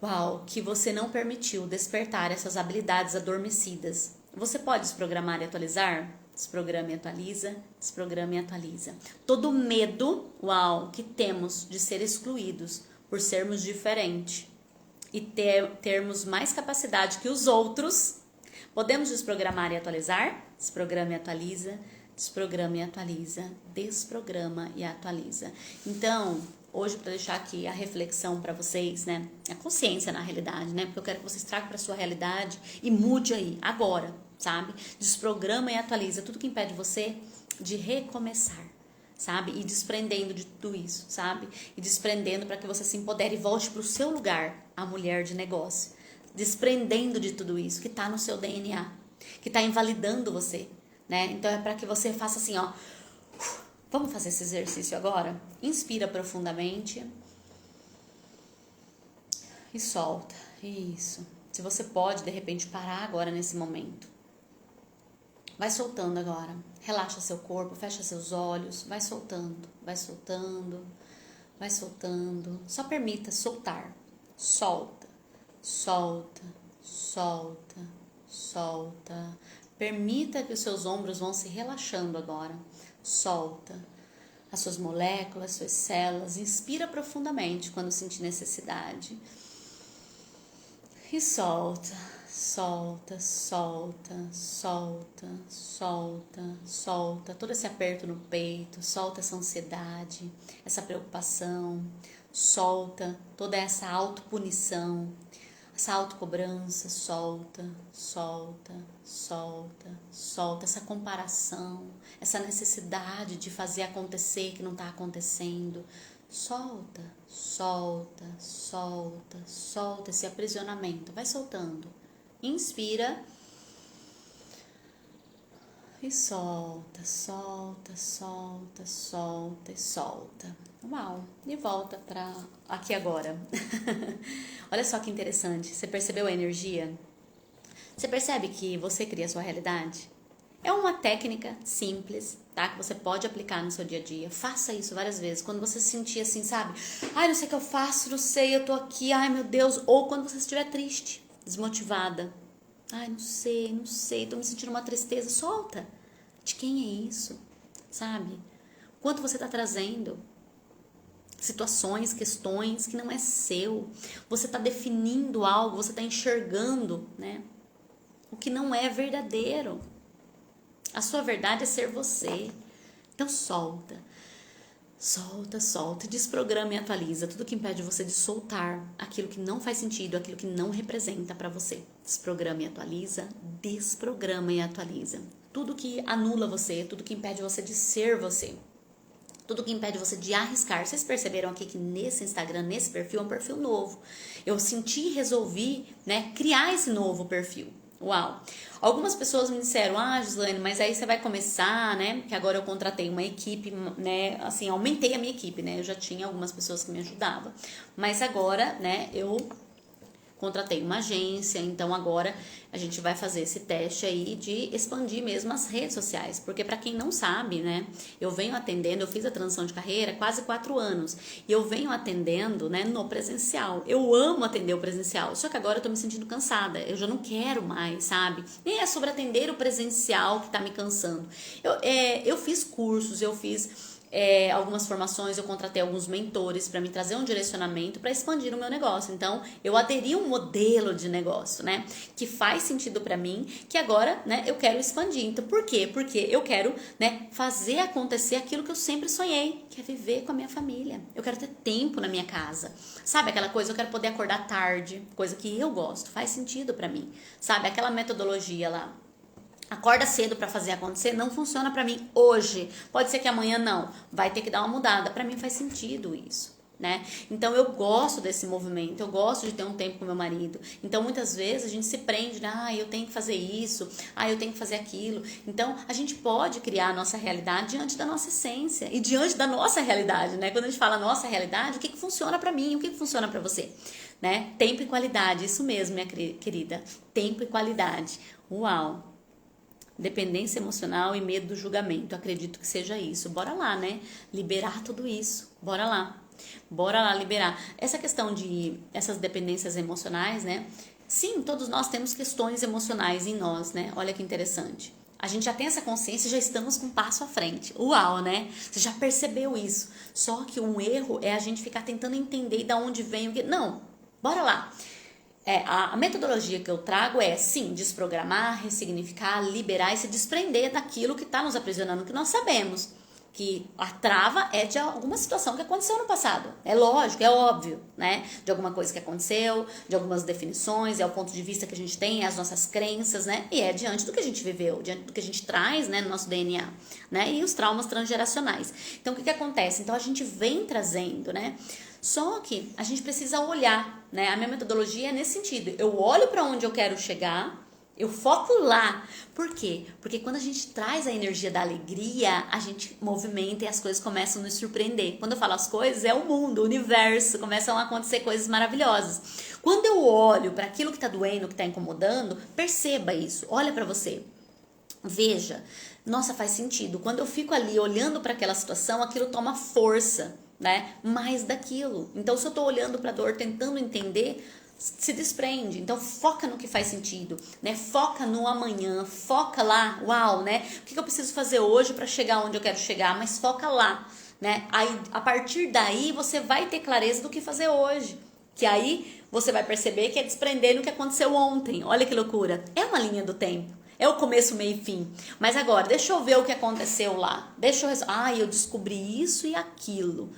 uau, que você não permitiu despertar essas habilidades adormecidas. Você pode desprogramar e atualizar? Desprograma e atualiza, desprograma e atualiza. Todo medo, uau, que temos de ser excluídos por sermos diferentes e termos mais capacidade que os outros, podemos desprogramar e atualizar? Desprograma e atualiza. Desprograma e atualiza, desprograma e atualiza. Então, hoje para deixar aqui a reflexão para vocês, né? A consciência na realidade, né? Porque eu quero que vocês tragam para sua realidade e mude aí, agora, sabe? Desprograma e atualiza tudo que impede você de recomeçar, sabe? E desprendendo de tudo isso, sabe? E desprendendo para que você se empodere e volte para o seu lugar, a mulher de negócio. Desprendendo de tudo isso que está no seu DNA, que está invalidando você. Né? Então é para que você faça assim, vamos fazer esse exercício agora? Inspira profundamente e solta. Isso. Se você pode, de repente, parar agora nesse momento. Vai soltando agora. Relaxa seu corpo, fecha seus olhos, vai soltando, vai soltando, vai soltando. Só permita soltar. Solta, solta, solta, solta. Permita que os seus ombros vão se relaxando agora. Solta as suas moléculas, suas células. Inspira profundamente quando sentir necessidade. E solta, solta, solta, solta, solta, solta. Todo esse aperto no peito. Solta essa ansiedade, essa preocupação. Solta toda essa autopunição. Essa autocobrança, solta, solta, solta, solta. Essa comparação, essa necessidade de fazer acontecer que não está acontecendo. Solta, solta, solta, solta esse aprisionamento. Vai soltando. Inspira. E solta, solta, solta, solta e solta. Uau! E volta para aqui agora. Olha só que interessante. Você percebeu a energia? Você percebe que você cria a sua realidade? É uma técnica simples, tá? Que você pode aplicar no seu dia a dia. Faça isso várias vezes. Quando você se sentir assim, sabe? Ai, não sei o que eu faço, não sei, eu tô aqui, ai meu Deus. Ou quando você estiver triste, desmotivada. Ai, não sei, tô me sentindo uma tristeza. Solta. De quem é isso? Sabe? Quanto você tá trazendo? Situações, questões que não é seu. Você tá definindo algo, você tá enxergando, né? O que não é verdadeiro. A sua verdade é ser você. Então solta. Solta, solta, desprograma e atualiza tudo que impede você de soltar aquilo que não faz sentido, aquilo que não representa para você. Desprograma e atualiza, desprograma e atualiza. Tudo que anula você, tudo que impede você de ser você. Tudo que impede você de arriscar. Vocês perceberam aqui que nesse Instagram, nesse perfil, é um perfil novo. Eu senti e resolvi, né, criar esse novo perfil. Uau! Algumas pessoas me disseram, Gislaine, mas aí você vai começar, né? Que agora eu contratei uma equipe, né? Assim, aumentei a minha equipe, né? Eu já tinha algumas pessoas que me ajudavam. Mas agora, né, eu contratei uma agência, então agora a gente vai fazer esse teste aí de expandir mesmo as redes sociais, porque para quem não sabe, né, eu venho atendendo, eu fiz a transição de carreira há quase 4 anos, e eu venho atendendo, né, no presencial. Eu amo atender o presencial, só que agora eu tô me sentindo cansada, eu já não quero mais, sabe? Nem é sobre atender o presencial que tá me cansando. Eu fiz cursos, eu fiz algumas formações, eu contratei alguns mentores para me trazer um direcionamento para expandir o meu negócio. Então, eu aderi a um modelo de negócio, né, que faz sentido para mim, que agora, né, eu quero expandir. Então, por quê? Porque eu quero, né, fazer acontecer aquilo que eu sempre sonhei, que é viver com a minha família. Eu quero ter tempo na minha casa. Sabe aquela coisa, eu quero poder acordar tarde, coisa que eu gosto, faz sentido para mim. Sabe aquela metodologia lá, acorda cedo para fazer acontecer, não funciona para mim hoje. Pode ser que amanhã não, vai ter que dar uma mudada. Para mim faz sentido isso, né? Então eu gosto desse movimento, eu gosto de ter um tempo com meu marido. Então muitas vezes a gente se prende, né? Eu tenho que fazer isso, eu tenho que fazer aquilo. Então a gente pode criar a nossa realidade diante da nossa essência e diante da nossa realidade, né? Quando a gente fala nossa realidade, o que funciona para mim, o que funciona para você, né? Tempo e qualidade, isso mesmo, minha querida, tempo e qualidade. Uau! Dependência emocional e medo do julgamento. Acredito que seja isso. Bora lá, né? Liberar tudo isso. Bora lá. Bora lá liberar. Essa questão de essas dependências emocionais, né? Sim, todos nós temos questões emocionais em nós, né? Olha que interessante. A gente já tem essa consciência e já estamos com um passo à frente. Uau, né? Você já percebeu isso. Só que um erro é a gente ficar tentando entender de onde vem o que... Não, bora lá. A metodologia que eu trago é, sim, desprogramar, ressignificar, liberar e se desprender daquilo que está nos aprisionando, que nós sabemos que a trava é de alguma situação que aconteceu no passado. É lógico, é óbvio, né? De alguma coisa que aconteceu, de algumas definições, é o ponto de vista que a gente tem, é as nossas crenças, né? E é diante do que a gente viveu, diante do que a gente traz, né, no nosso DNA, né? E os traumas transgeracionais. Então, o que acontece? Então, a gente vem trazendo, né? Só que a gente precisa olhar, né? A minha metodologia é nesse sentido. Eu olho para onde eu quero chegar, eu foco lá. Por quê? Porque quando a gente traz a energia da alegria, a gente movimenta e as coisas começam a nos surpreender. Quando eu falo as coisas, é o mundo, o universo, começam a acontecer coisas maravilhosas. Quando eu olho para aquilo que está doendo, que está incomodando, perceba isso, olha para você. Veja, nossa, faz sentido. Quando eu fico ali olhando para aquela situação, aquilo toma força, né? Mais daquilo. Então, se eu tô olhando para a dor, tentando entender, se desprende. Então, foca no que faz sentido, né? Foca no amanhã, foca lá, uau, né? O que eu preciso fazer hoje para chegar onde eu quero chegar? Mas foca lá, né? Aí, a partir daí, você vai ter clareza do que fazer hoje. Que aí, você vai perceber que é desprender no que aconteceu ontem. Olha que loucura. É uma linha do tempo. É o começo, meio e fim. Mas agora, deixa eu ver o que aconteceu lá. Eu descobri isso e aquilo.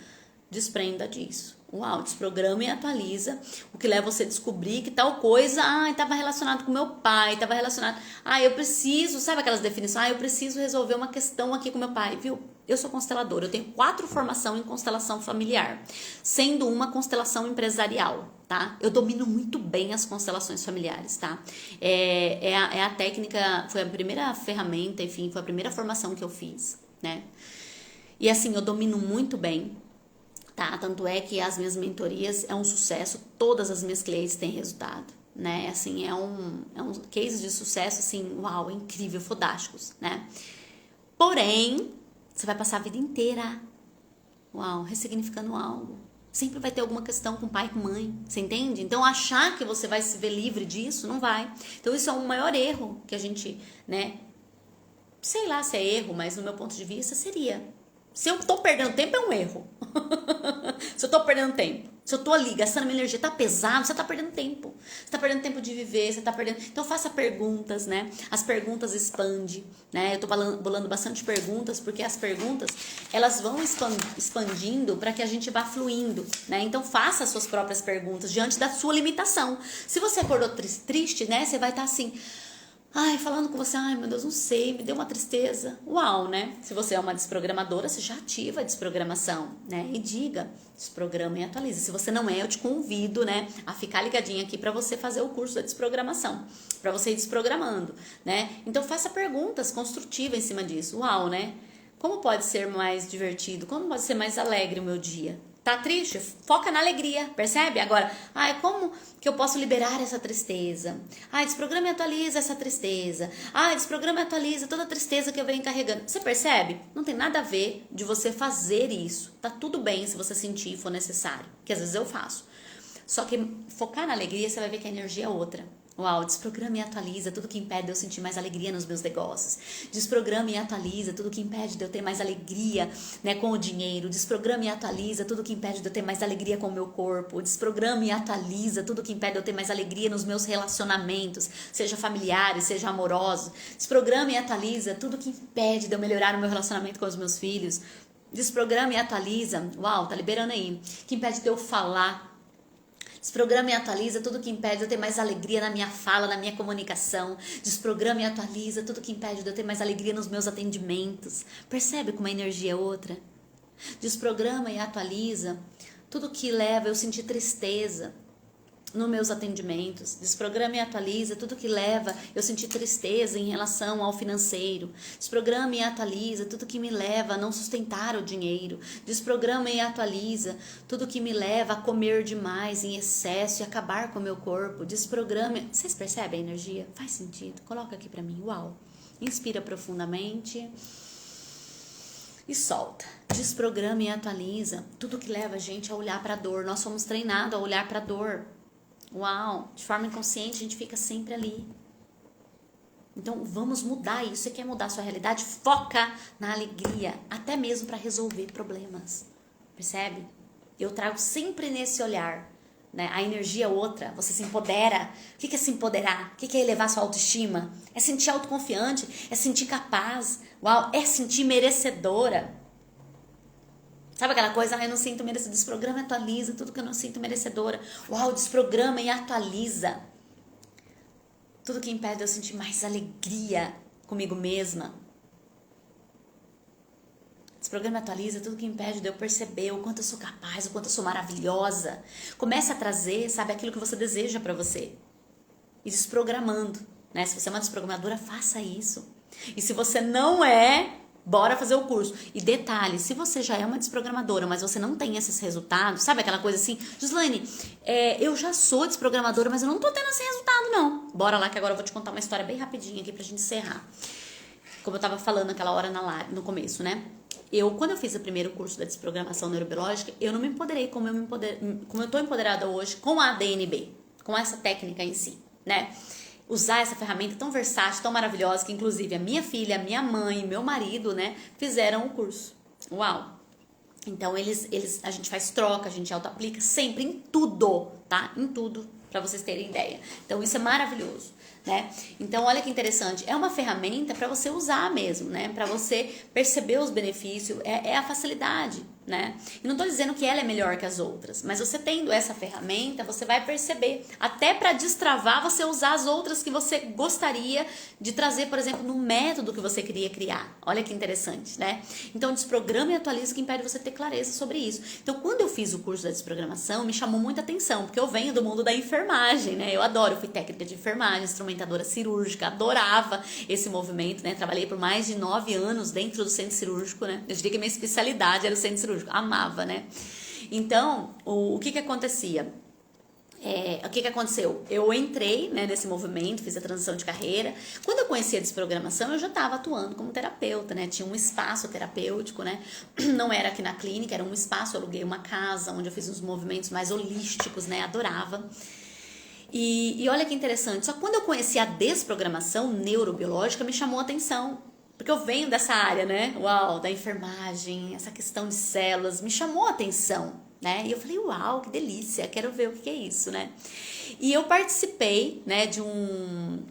Desprenda disso. Uau, desprograma e atualiza. O que leva você a descobrir que tal coisa, estava relacionado com meu pai, estava relacionado... eu preciso, sabe aquelas definições? Eu preciso resolver uma questão aqui com meu pai, viu? Eu sou consteladora, eu tenho 4 formações em constelação familiar, sendo uma constelação empresarial, tá? Eu domino muito bem as constelações familiares, tá? É a técnica, foi a primeira ferramenta, enfim, foi a primeira formação que eu fiz, né? E assim, eu domino muito bem, tá? Tanto é que as minhas mentorias é um sucesso, todas as minhas clientes têm resultado, né? Assim, é um case de sucesso, assim, uau, incrível, fodásticos, né? Porém, você vai passar a vida inteira, uau, ressignificando algo. Sempre vai ter alguma questão com pai e com mãe, você entende? Então, achar que você vai se ver livre disso, não vai. Então, isso é o maior erro que a gente, né? Sei lá se é erro, mas no meu ponto de vista seria. Se eu tô perdendo tempo, é um erro. Se eu tô perdendo tempo, se eu tô ali gastando minha energia, tá pesado, você tá perdendo tempo. Você tá perdendo tempo de viver, você tá perdendo... Então faça perguntas, né? As perguntas expandem, né? Eu tô bolando bastante perguntas, porque as perguntas, elas vão expandindo para que a gente vá fluindo, né? Então faça as suas próprias perguntas diante da sua limitação. Se você acordou triste, né? Você vai estar assim... Ai, falando com você, ai meu Deus, não sei, me deu uma tristeza. Uau, né? Se você é uma desprogramadora, você já ativa a desprogramação, né? E diga, desprograma e atualiza. Se você não é, eu te convido, né, a ficar ligadinha aqui para você fazer o curso da desprogramação, para você ir desprogramando, né? Então faça perguntas construtivas em cima disso. Uau, né? Como pode ser mais divertido? Como pode ser mais alegre o meu dia? Tá triste? Foca na alegria, percebe? Agora, ai, como que eu posso liberar essa tristeza? Ai, desprograma e atualiza essa tristeza. Ai, desprograma e atualiza toda a tristeza que eu venho carregando. Você percebe? Não tem nada a ver de você fazer isso. Tá tudo bem se você sentir e for necessário, que às vezes eu faço. Só que focar na alegria, você vai ver que a energia é outra. Uau, desprograma e atualiza tudo que impede de eu sentir mais alegria nos meus negócios. Desprograma e atualiza tudo que impede de eu ter mais alegria, né, com o dinheiro. Desprograma e atualiza tudo que impede de eu ter mais alegria com o meu corpo. Desprograma e atualiza tudo que impede de eu ter mais alegria nos meus relacionamentos, seja familiares, seja amorosos. Desprograma e atualiza tudo que impede de eu melhorar o meu relacionamento com os meus filhos. Desprograma e atualiza, uau, tá liberando aí, que impede de eu falar. Desprograma e atualiza tudo que impede de eu ter mais alegria na minha fala, na minha comunicação. Desprograma e atualiza tudo que impede de eu ter mais alegria nos meus atendimentos. Percebe como a energia é outra? Desprograma e atualiza tudo que leva eu sentir tristeza nos meus atendimentos. Desprograma e atualiza tudo que leva eu sentir tristeza em relação ao financeiro. Desprograma e atualiza tudo que me leva a não sustentar o dinheiro. Desprograma e atualiza tudo que me leva a comer demais em excesso e acabar com o meu corpo. Desprograma. Vocês percebem a energia? Faz sentido? Coloca aqui pra mim. Uau. Inspira profundamente e solta. Desprograma e atualiza tudo que leva a gente a olhar pra dor. Nós somos treinados a olhar pra dor. Uau, de forma inconsciente a gente fica sempre ali. Então vamos mudar isso. Você quer mudar a sua realidade? Foca na alegria, até mesmo para resolver problemas. Percebe? Eu trago sempre nesse olhar, né? A energia é outra, você se empodera. O que é se empoderar? O que é elevar sua autoestima? É sentir autoconfiante, é sentir capaz. Uau, é sentir merecedora. Sabe aquela coisa, eu não sinto merecedora, desprograma e atualiza tudo que eu não sinto merecedora. Uau, desprograma e atualiza tudo que impede de eu sentir mais alegria comigo mesma. Desprograma e atualiza tudo que impede de eu perceber o quanto eu sou capaz, o quanto eu sou maravilhosa. Começa a trazer, sabe, aquilo que você deseja pra você. E desprogramando, né? Se você é uma desprogramadora, faça isso. E se você não é, bora fazer o curso. E detalhe, se você já é uma desprogramadora, mas você não tem esses resultados, sabe aquela coisa assim, Gislaine, eu já sou desprogramadora, mas eu não tô tendo esse resultado, não. Bora lá que agora eu vou te contar uma história bem rapidinha aqui pra gente encerrar. Como eu tava falando naquela hora no começo, né? Quando eu fiz o primeiro curso da desprogramação neurobiológica, eu não me empoderei como eu tô empoderada hoje com a DNB, com essa técnica em si, né? Usar essa ferramenta tão versátil, tão maravilhosa, que inclusive a minha filha, a minha mãe e meu marido, né, fizeram o curso. Uau! Então, a gente faz troca, a gente auto-aplica sempre em tudo, tá? Em tudo, pra vocês terem ideia. Então, isso é maravilhoso, né? Então, olha que interessante. É uma ferramenta pra você usar mesmo, né? Pra você perceber os benefícios, é a facilidade, né? E não tô dizendo que ela é melhor que as outras, mas você tendo essa ferramenta, você vai perceber. Até pra destravar, você usar as outras que você gostaria de trazer, por exemplo, no método que você queria criar. Olha que interessante, né? Então, desprograma e atualiza que impede você ter clareza sobre isso. Então, quando eu fiz o curso da desprogramação, me chamou muita atenção, porque eu venho do mundo da enfermagem, né? Eu adoro, eu fui técnica de enfermagem, instrumentadora cirúrgica, adorava esse movimento, né? Trabalhei por mais de 9 anos dentro do centro cirúrgico, né? Eu diria que minha especialidade era o centro cirúrgico. Amava, né? Então, o que acontecia? O que aconteceu? Eu entrei, né, nesse movimento, fiz a transição de carreira. Quando eu conheci a desprogramação, eu já estava atuando como terapeuta, né? Tinha um espaço terapêutico, né? Não era aqui na clínica, era um espaço, eu aluguei uma casa onde eu fiz uns movimentos mais holísticos, né? Adorava. E olha que interessante, só que quando eu conheci a desprogramação neurobiológica, me chamou a atenção. Porque eu venho dessa área, né? Uau, da enfermagem, essa questão de células, me chamou a atenção, né? E eu falei, uau, que delícia, quero ver o que é isso, né? E eu participei, né, de um...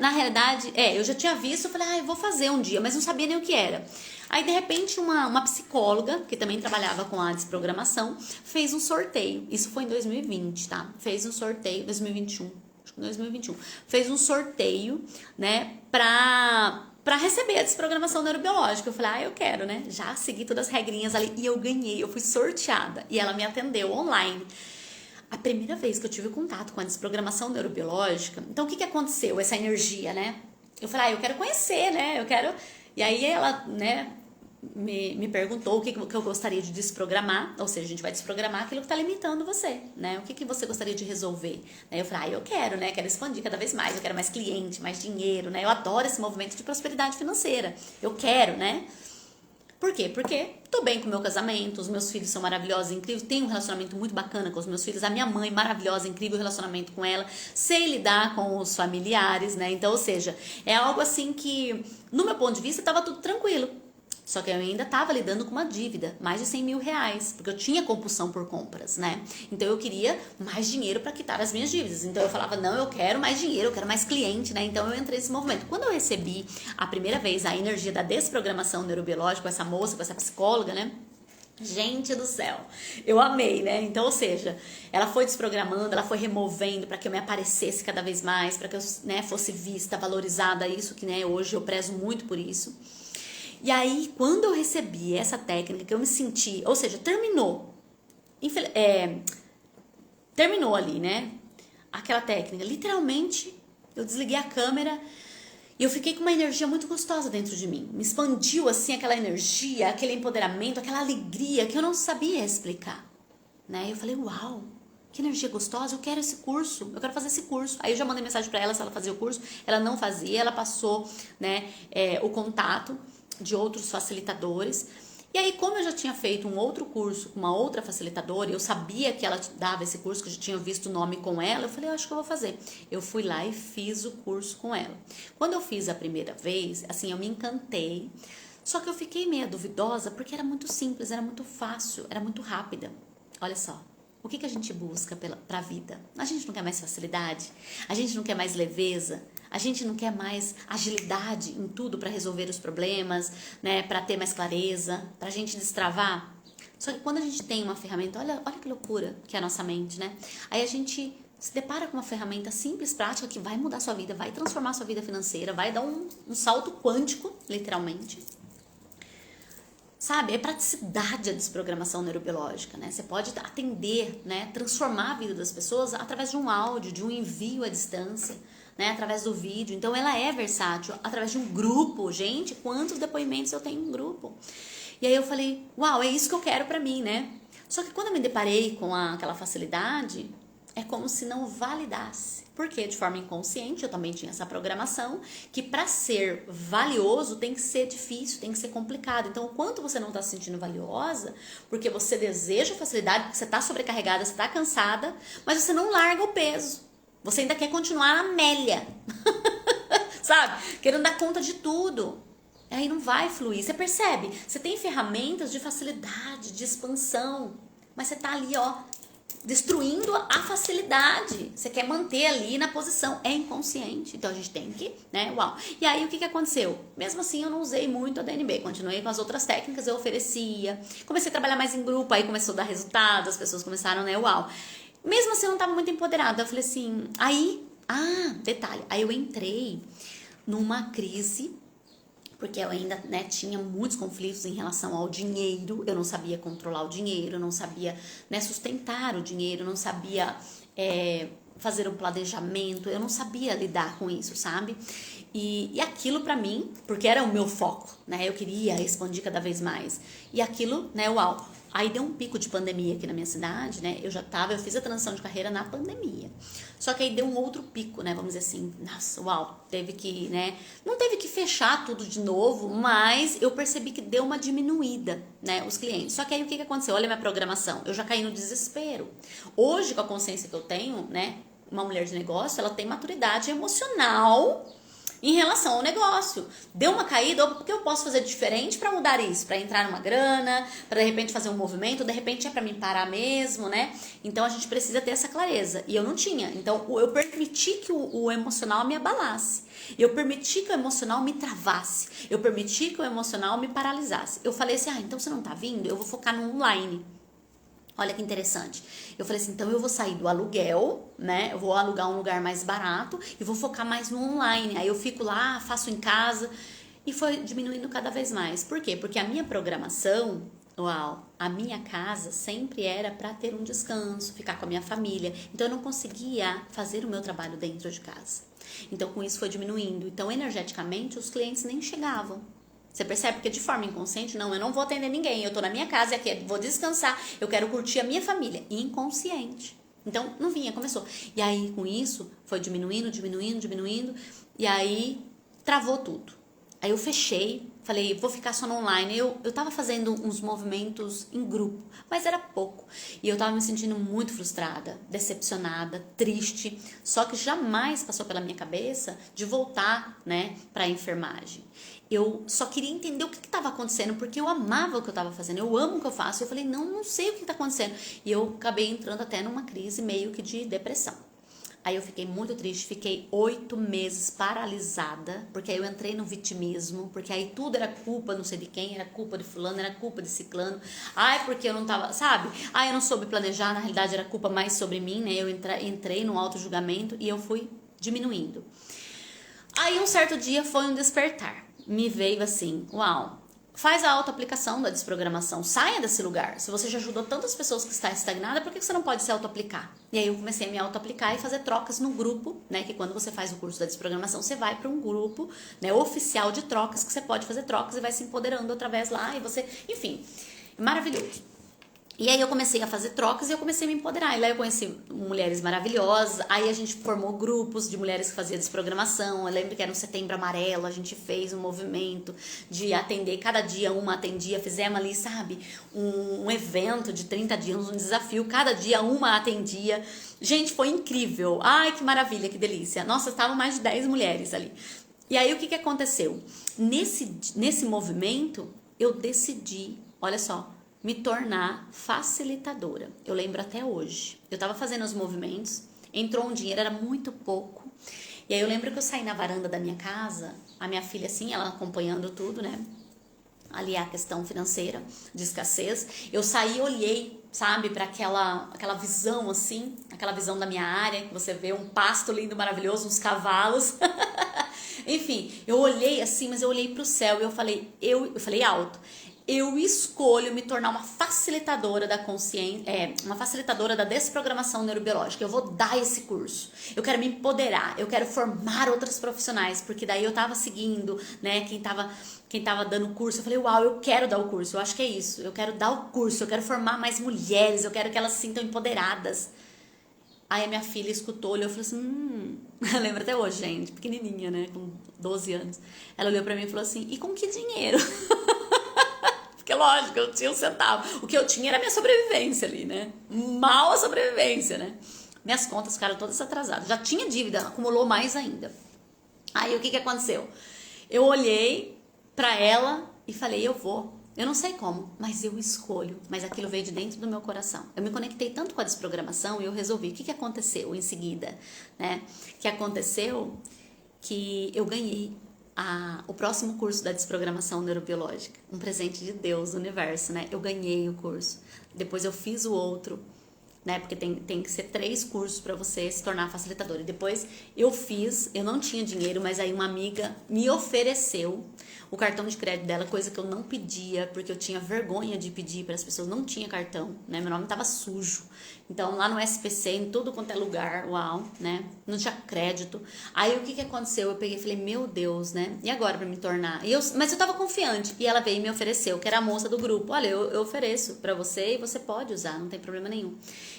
Na realidade, eu já tinha visto, eu falei, eu vou fazer um dia, mas não sabia nem o que era. Aí, de repente, uma psicóloga, que também trabalhava com a desprogramação, fez um sorteio. Isso foi em 2020, tá? Fez um sorteio, 2021. acho que em 2021, fez um sorteio, né, pra receber a desprogramação neurobiológica. Eu falei, eu quero, né? Já segui todas as regrinhas ali e eu ganhei, eu fui sorteada. E ela me atendeu online. A primeira vez que eu tive contato com a desprogramação neurobiológica, então o que aconteceu? Essa energia, né? Eu falei, eu quero conhecer, né? Eu quero... E aí ela, né, me perguntou o que eu gostaria de desprogramar, ou seja, a gente vai desprogramar aquilo que está limitando você, né? O que você gostaria de resolver? Eu falei, eu quero, né? Quero expandir cada vez mais, eu quero mais cliente, mais dinheiro, né? Eu adoro esse movimento de prosperidade financeira. Eu quero, né? Por quê? Porque tô bem com o meu casamento, os meus filhos são maravilhosos, incríveis, tenho um relacionamento muito bacana com os meus filhos, a minha mãe maravilhosa, incrível relacionamento com ela, sei lidar com os familiares, né? Então, ou seja, é algo assim que, no meu ponto de vista, tava tudo tranquilo. Só que eu ainda estava lidando com uma dívida, mais de 100 mil reais, porque eu tinha compulsão por compras, né? Então eu queria mais dinheiro para quitar as minhas dívidas. Então eu falava, não, eu quero mais dinheiro, eu quero mais cliente, né? Então eu entrei nesse movimento. Quando eu recebi a primeira vez a energia da desprogramação neurobiológica com essa moça, com essa psicóloga, né? Gente do céu, eu amei, né? Então, ou seja, ela foi desprogramando, ela foi removendo para que eu me aparecesse cada vez mais, para que eu, né, fosse vista, valorizada, isso que, né, hoje eu prezo muito por isso. E aí, quando eu recebi essa técnica, que eu me senti, ou seja, terminou ali, né, aquela técnica, literalmente, eu desliguei a câmera e eu fiquei com uma energia muito gostosa dentro de mim, me expandiu assim aquela energia, aquele empoderamento, aquela alegria que eu não sabia explicar, né, eu falei, uau, que energia gostosa, eu quero esse curso, eu quero fazer esse curso. Aí eu já mandei mensagem para ela se ela fazia o curso, ela não fazia, ela passou, né, o contato de outros facilitadores. E aí, como eu já tinha feito um outro curso com uma outra facilitadora, eu sabia que ela dava esse curso, que eu já tinha visto o nome com ela, eu falei, eu acho que eu vou fazer. Eu fui lá e fiz o curso com ela. Quando eu fiz a primeira vez, assim, eu me encantei, só que eu fiquei meio duvidosa, porque era muito simples, era muito fácil, era muito rápida. Olha só. O que a gente busca para a vida? A gente não quer mais facilidade? A gente não quer mais leveza? A gente não quer mais agilidade em tudo para resolver os problemas, né? Para ter mais clareza, para a gente destravar? Só que quando a gente tem uma ferramenta, olha que loucura que é a nossa mente, né? Aí a gente se depara com uma ferramenta simples, prática, que vai mudar a sua vida, vai transformar a sua vida financeira, vai dar um salto quântico, literalmente. Sabe, é praticidade a desprogramação neurobiológica, né? Você pode atender, né? Transformar a vida das pessoas através de um áudio, de um envio à distância, né? Através do vídeo. Então, ela é versátil através de um grupo. Gente, quantos depoimentos eu tenho em um grupo? E aí eu falei, uau, é isso que eu quero pra mim, né? Só que quando eu me deparei com aquela facilidade, é como se não validasse. Porque de forma inconsciente eu também tinha essa programação que para ser valioso tem que ser difícil, tem que ser complicado. Então, o quanto você não está se sentindo valiosa, porque você deseja facilidade, porque você está sobrecarregada, você está cansada, mas você não larga o peso. Você ainda quer continuar na mélia, sabe? Querendo dar conta de tudo. Aí não vai fluir. Você percebe? Você tem ferramentas de facilidade, de expansão, mas você tá ali, ó, destruindo a facilidade. Você quer manter ali na posição. É inconsciente. Então a gente tem que, né? Uau. E aí o que aconteceu? Mesmo assim eu não usei muito a DNB. Continuei com as outras técnicas, eu oferecia. Comecei a trabalhar mais em grupo, aí começou a dar resultado, as pessoas começaram, né? Uau. Mesmo assim eu não estava muito empoderada. Eu falei assim, detalhe. Aí eu entrei numa crise, porque eu ainda, né, tinha muitos conflitos em relação ao dinheiro, eu não sabia controlar o dinheiro, eu não sabia, né, sustentar o dinheiro, eu não sabia fazer um planejamento, eu não sabia lidar com isso, sabe? E aquilo pra mim, porque era o meu foco, né, eu queria expandir cada vez mais, e aquilo, né, uau. Aí deu um pico de pandemia aqui na minha cidade, né? Eu fiz a transição de carreira na pandemia. Só que aí deu um outro pico, né? Vamos dizer assim, nossa, uau, teve que, né? Não teve que fechar tudo de novo, mas eu percebi que deu uma diminuída, né? Os clientes. Só que aí o que aconteceu? Olha a minha programação, eu já caí no desespero. Hoje, com a consciência que eu tenho, né? Uma mulher de negócio, ela tem maturidade emocional em relação ao negócio. Deu uma caída, o que eu posso fazer diferente para mudar isso? Para entrar numa grana, para de repente fazer um movimento, de repente é para mim parar mesmo, né? Então a gente precisa ter essa clareza. E eu não tinha. Então eu permiti que o emocional me abalasse. Eu permiti que o emocional me travasse. Eu permiti que o emocional me paralisasse. Eu falei assim, então você não tá vindo? Eu vou focar no online. Olha que interessante. Eu falei assim, então eu vou sair do aluguel, né? Eu vou alugar um lugar mais barato e vou focar mais no online. Aí eu fico lá, faço em casa e foi diminuindo cada vez mais. Por quê? Porque a minha programação, uau, a minha casa sempre era para ter um descanso, ficar com a minha família. Então eu não conseguia fazer o meu trabalho dentro de casa. Então com isso foi diminuindo. Então energeticamente os clientes nem chegavam. Você percebe que de forma inconsciente, não, eu não vou atender ninguém, eu tô na minha casa, aqui, vou descansar, eu quero curtir a minha família. Inconsciente. Então, não vinha, começou. E aí, com isso, foi diminuindo, e aí travou tudo. Aí eu fechei, falei, vou ficar só no online. Eu tava fazendo uns movimentos em grupo, mas era pouco. E eu tava me sentindo muito frustrada, decepcionada, triste. Só que jamais passou pela minha cabeça de voltar, né, pra enfermagem. Eu só queria entender o que estava acontecendo, porque eu amava o que eu estava fazendo, eu amo o que eu faço. Eu falei, não sei o que está acontecendo. E eu acabei entrando até numa crise meio que de depressão. Aí eu fiquei muito triste, fiquei 8 meses paralisada, porque aí eu entrei no vitimismo, porque aí tudo era culpa não sei de quem, era culpa de fulano, era culpa de ciclano. Ai, porque eu não tava, sabe? Ai, eu não soube planejar, na realidade era culpa mais sobre mim, né? Eu entrei no auto-julgamento e eu fui diminuindo. Aí um certo dia foi um despertar. Me veio assim, uau, faz a auto-aplicação da desprogramação, saia desse lugar. Se você já ajudou tantas pessoas que estão estagnadas, por que você não pode se auto-aplicar? E aí eu comecei a me auto-aplicar e fazer trocas no grupo, né, que quando você faz o curso da desprogramação, você vai para um grupo, né, oficial de trocas, que você pode fazer trocas e vai se empoderando através lá, e você, enfim, maravilhoso. E aí eu comecei a fazer trocas e eu comecei a me empoderar. E lá eu conheci mulheres maravilhosas. Aí a gente formou grupos de mulheres que faziam desprogramação. Eu lembro que era um Setembro Amarelo. A gente fez um movimento de atender. Cada dia uma atendia. Fizemos ali, sabe, um evento de 30 dias, um desafio. Cada dia uma atendia. Gente, foi incrível. Ai, que maravilha, que delícia. Nossa, estavam mais de 10 mulheres ali. E aí o que aconteceu? Nesse movimento, eu decidi, olha só, me tornar facilitadora. Eu lembro até hoje. Eu tava fazendo os movimentos, entrou um dinheiro, era muito pouco. E aí eu lembro que eu saí na varanda da minha casa, a minha filha assim, ela acompanhando tudo, né? Ali a questão financeira, de escassez. Eu saí e olhei, sabe, para aquela visão assim, aquela visão da minha área, que você vê um pasto lindo, maravilhoso, uns cavalos. Enfim, eu olhei assim, mas eu olhei pro céu e eu falei alto. Eu escolho me tornar uma facilitadora da consciência, uma facilitadora da desprogramação neurobiológica. Eu vou dar esse curso. Eu quero me empoderar, eu quero formar outras profissionais, porque daí eu tava seguindo, né, quem tava dando o curso. Eu falei, uau, eu quero dar o curso, eu acho que é isso. Eu quero dar o curso, eu quero formar mais mulheres, eu quero que elas se sintam empoderadas. Aí a minha filha escutou, olhou e falou assim, eu lembro até hoje, gente, pequenininha, né, com 12 anos. Ela olhou pra mim e falou assim, e com que dinheiro? Porque lógico, eu tinha um centavo. O que eu tinha era a minha sobrevivência ali, né? Mal a sobrevivência, né? Minhas contas ficaram todas atrasadas. Já tinha dívida, acumulou mais ainda. Aí o que aconteceu? Eu olhei pra ela e falei, eu vou. Eu não sei como, mas eu escolho. Mas aquilo veio de dentro do meu coração. Eu me conectei tanto com a desprogramação e eu resolvi. O que aconteceu em seguida, né? Que aconteceu que eu ganhei o próximo curso da desprogramação neurobiológica. Um presente de Deus, do universo, né? Eu ganhei o curso. Depois eu fiz o outro, né? Porque tem que ser 3 cursos para você se tornar facilitador. E depois eu não tinha dinheiro, mas aí uma amiga me ofereceu o cartão de crédito dela, coisa que eu não pedia, porque eu tinha vergonha de pedir para as pessoas, não tinha cartão, né? Meu nome tava sujo. Então, lá no SPC, em tudo quanto é lugar, uau, né? Não tinha crédito. Aí, o que aconteceu? Eu peguei e falei, meu Deus, né? E agora para me tornar? Mas eu tava confiante. E ela veio e me ofereceu, que era a moça do grupo. Olha, eu ofereço para você e você pode usar, não tem problema nenhum.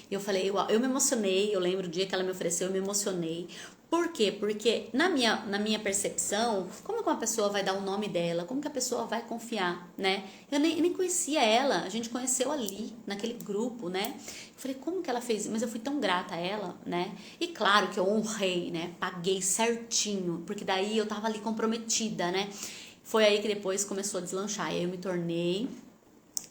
E eu falei, uau, eu me emocionei. Eu lembro o dia que ela me ofereceu, eu me emocionei. Por quê? Porque na minha percepção, como que uma pessoa vai dar o nome dela? Como que a pessoa vai confiar, né? Eu nem conhecia ela, a gente conheceu ali, naquele grupo, né? Eu falei, como que ela fez? Mas eu fui tão grata a ela, né? E claro que eu honrei, né? Paguei certinho, porque daí eu tava ali comprometida, né? Foi aí que depois começou a deslanchar. Aí eu me tornei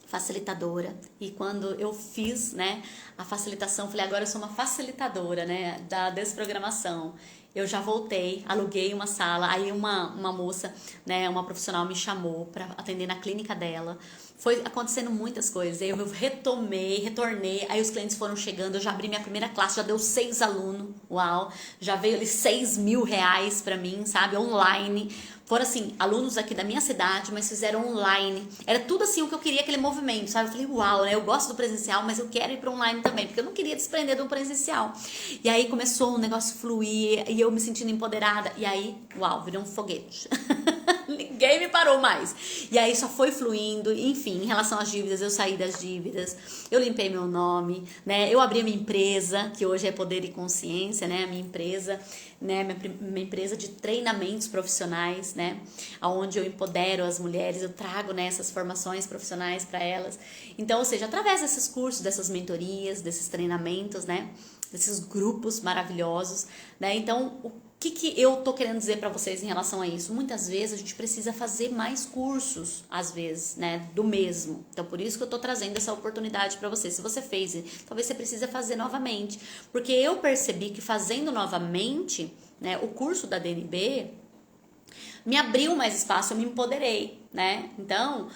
facilitadora. E quando eu fiz, né, a facilitação, falei, agora eu sou uma facilitadora, né, da desprogramação. Eu já voltei, aluguei uma sala, aí uma moça, né, uma profissional me chamou para atender na clínica dela. foi acontecendo muitas coisas. Eu retornei, aí os clientes foram chegando, eu já abri minha primeira classe, já deu 6 alunos, uau, já veio ali R$ 6.000 pra mim, sabe, online. Foram assim, alunos aqui da minha cidade, mas fizeram online. Era tudo assim o que eu queria, aquele movimento, sabe? Eu falei, uau, né? Eu gosto do presencial, mas eu quero ir para online também, porque eu não queria desprender do presencial. E aí começou o negócio fluir, e eu me sentindo empoderada. E aí, uau, virou um foguete. Ninguém me parou mais. E aí só foi fluindo, enfim, em relação às dívidas, eu saí das dívidas, eu limpei meu nome, né? Eu abri a minha empresa, que hoje é Poder e Consciência, né? A minha empresa, né? Minha empresa de treinamentos profissionais, né? Onde eu empodero as mulheres, eu trago, né, essas formações profissionais para elas. Então, ou seja, através desses cursos, dessas mentorias, desses treinamentos, né? Desses grupos maravilhosos, né? Então, o que eu tô querendo dizer para vocês em relação a isso? Muitas vezes a gente precisa fazer mais cursos, às vezes, né, do mesmo. Então, por isso que eu tô trazendo essa oportunidade para vocês. Se você fez, talvez você precisa fazer novamente. Porque eu percebi que fazendo novamente, né, o curso da DNB me abriu mais espaço, eu me empoderei, né? Então,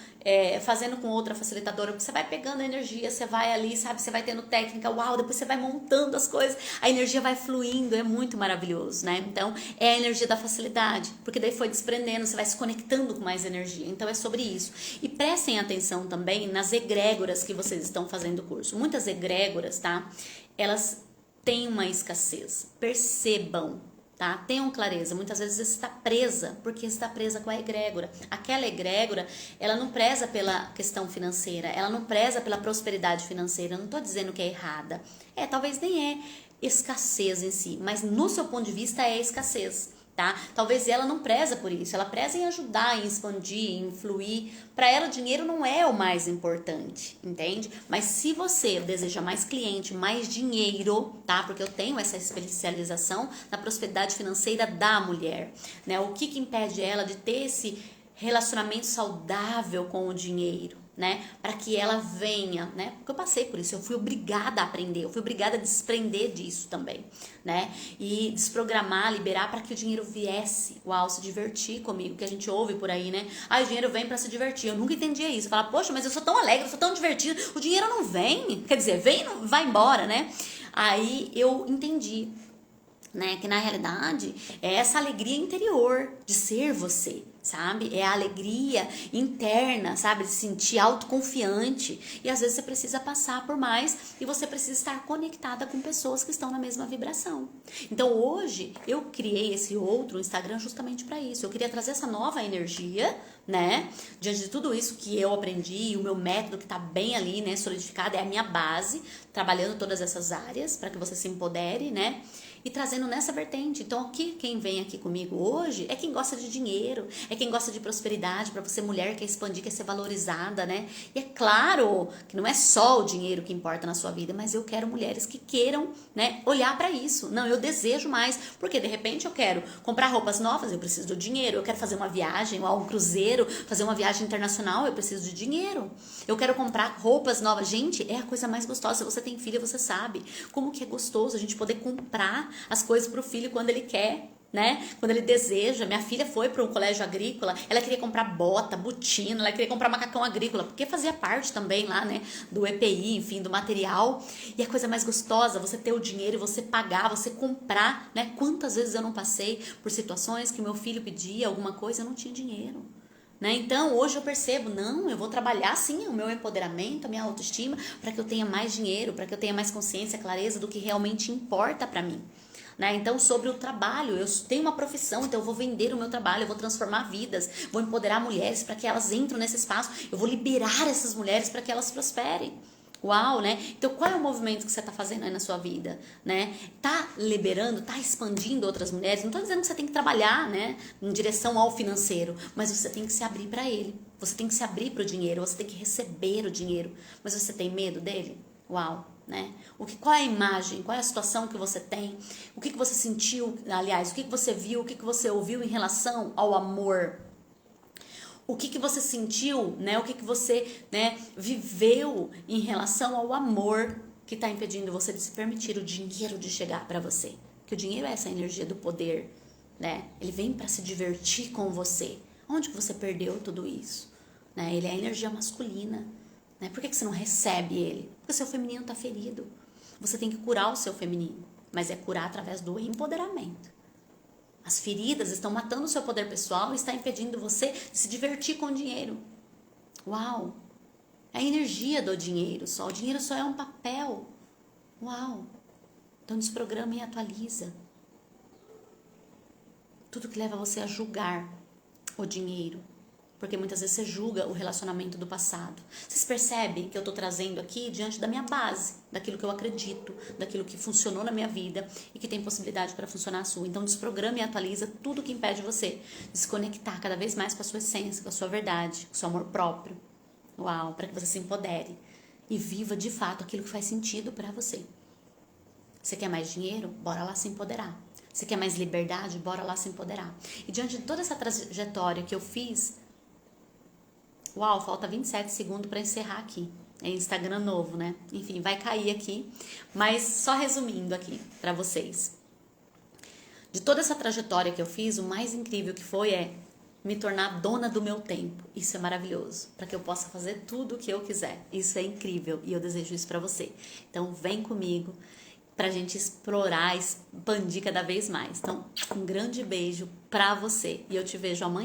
fazendo com outra facilitadora, porque você vai pegando a energia, você vai ali, sabe? Você vai tendo técnica, uau, depois você vai montando as coisas, a energia vai fluindo, é muito maravilhoso, né? Então, é a energia da facilidade, porque daí foi desprendendo, você vai se conectando com mais energia. Então, é sobre isso. E prestem atenção também nas egrégoras que vocês estão fazendo o curso. Muitas egrégoras, tá? Elas têm uma escassez. Percebam. Tá? Tenham clareza, muitas vezes você está presa, porque você está presa com a egrégora. Aquela egrégora, ela não preza pela questão financeira, ela não preza pela prosperidade financeira. Eu não estou dizendo que é errada. Talvez nem é escassez em si, mas no seu ponto de vista é escassez. Tá? Talvez ela não preza por isso, ela preza em ajudar, em expandir, em fluir. Para ela o dinheiro não é o mais importante, entende? Mas se você deseja mais cliente, mais dinheiro, tá? Porque eu tenho essa especialização na prosperidade financeira da mulher, né? O que impede ela de ter esse relacionamento saudável com o dinheiro, né? Para que ela venha, né? Porque eu passei por isso, eu fui obrigada a aprender, eu fui obrigada a desprender disso também, né? E desprogramar, liberar para que o dinheiro viesse, uau, se divertir comigo, que a gente ouve por aí, né? O dinheiro vem para se divertir. Eu nunca entendia isso. Fala, poxa, mas eu sou tão alegre, eu sou tão divertida, o dinheiro não vem. Quer dizer, vem e não vai embora, né? Aí eu entendi, né, que na realidade é essa alegria interior de ser você, sabe? É a alegria interna, sabe? De se sentir autoconfiante. E às vezes você precisa passar por mais e você precisa estar conectada com pessoas que estão na mesma vibração. Então hoje eu criei esse outro Instagram justamente para isso. Eu queria trazer essa nova energia, né? Diante de tudo isso que eu aprendi, o meu método que tá bem ali, né, solidificado, é a minha base, trabalhando todas essas áreas para que você se empodere, né? E trazendo nessa vertente. Então, aqui, quem vem aqui comigo hoje é quem gosta de dinheiro, é quem gosta de prosperidade, para você mulher quer expandir, quer ser valorizada, né? E é claro que não é só o dinheiro que importa na sua vida, mas eu quero mulheres que queiram, né, olhar para isso. Não, eu desejo mais, porque de repente eu quero comprar roupas novas, eu preciso do dinheiro. Eu quero fazer uma viagem, um cruzeiro, fazer uma viagem internacional, eu preciso de dinheiro. Eu quero comprar roupas novas. Gente, é a coisa mais gostosa. Se você tem filha, você sabe como que é gostoso a gente poder comprar as coisas pro filho quando ele quer, né? Quando ele deseja. Minha filha foi para um colégio agrícola, ela queria comprar bota, botina, ela queria comprar macacão agrícola, porque fazia parte também lá, né, do EPI, enfim, do material. E a coisa mais gostosa, você ter o dinheiro e você pagar, você comprar, né? Quantas vezes eu não passei por situações que meu filho pedia alguma coisa e eu não tinha dinheiro. Né? Então, hoje eu percebo, não, eu vou trabalhar sim o meu empoderamento, a minha autoestima, para que eu tenha mais dinheiro, para que eu tenha mais consciência, clareza do que realmente importa para mim. Né? Então, sobre o trabalho, eu tenho uma profissão, então eu vou vender o meu trabalho, eu vou transformar vidas, vou empoderar mulheres para que elas entrem nesse espaço, eu vou liberar essas mulheres para que elas prosperem. Uau, né? Então, qual é o movimento que você está fazendo aí na sua vida, né? Tá liberando, tá expandindo outras mulheres? Não estou dizendo que você tem que trabalhar, né, em direção ao financeiro, mas você tem que se abrir para ele. Você tem que se abrir para o dinheiro, você tem que receber o dinheiro. Mas você tem medo dele? Uau, né? Qual é a imagem? Qual é a situação que você tem? O que você sentiu, aliás, o que você viu, o que você ouviu em relação ao amor? O que você sentiu, né? O que você, né, viveu em relação ao amor que está impedindo você de se permitir o dinheiro de chegar para você? Que o dinheiro é essa energia do poder, né? Ele vem para se divertir com você. Onde que você perdeu tudo isso? né? Ele é a energia masculina, né? Por que você não recebe ele? Porque o seu feminino está ferido. Você tem que curar o seu feminino, mas é curar através do empoderamento. As feridas estão matando o seu poder pessoal e está impedindo você de se divertir com o dinheiro. Uau! É a energia do dinheiro só. O dinheiro só é um papel. Uau! Então desprograma e atualiza. Tudo que leva você a julgar o dinheiro. Porque muitas vezes você julga o relacionamento do passado. Vocês percebem que eu estou trazendo aqui diante da minha base, daquilo que eu acredito, daquilo que funcionou na minha vida e que tem possibilidade para funcionar a sua. Então desprograma e atualiza tudo que impede você de se conectar cada vez mais com a sua essência, com a sua verdade, com o seu amor próprio. Uau, para que você se empodere e viva de fato aquilo que faz sentido para você. Você quer mais dinheiro? Bora lá se empoderar. Você quer mais liberdade? Bora lá se empoderar. E diante de toda essa trajetória que eu fiz, uau, falta 27 segundos para encerrar aqui. É Instagram novo, né? Enfim, vai cair aqui. Mas só resumindo aqui para vocês. De toda essa trajetória que eu fiz, o mais incrível que foi é me tornar dona do meu tempo. Isso é maravilhoso, para que eu possa fazer tudo o que eu quiser. Isso é incrível e eu desejo isso para você. Então vem comigo pra gente explorar, expandir cada vez mais. Então, um grande beijo pra você e eu te vejo amanhã.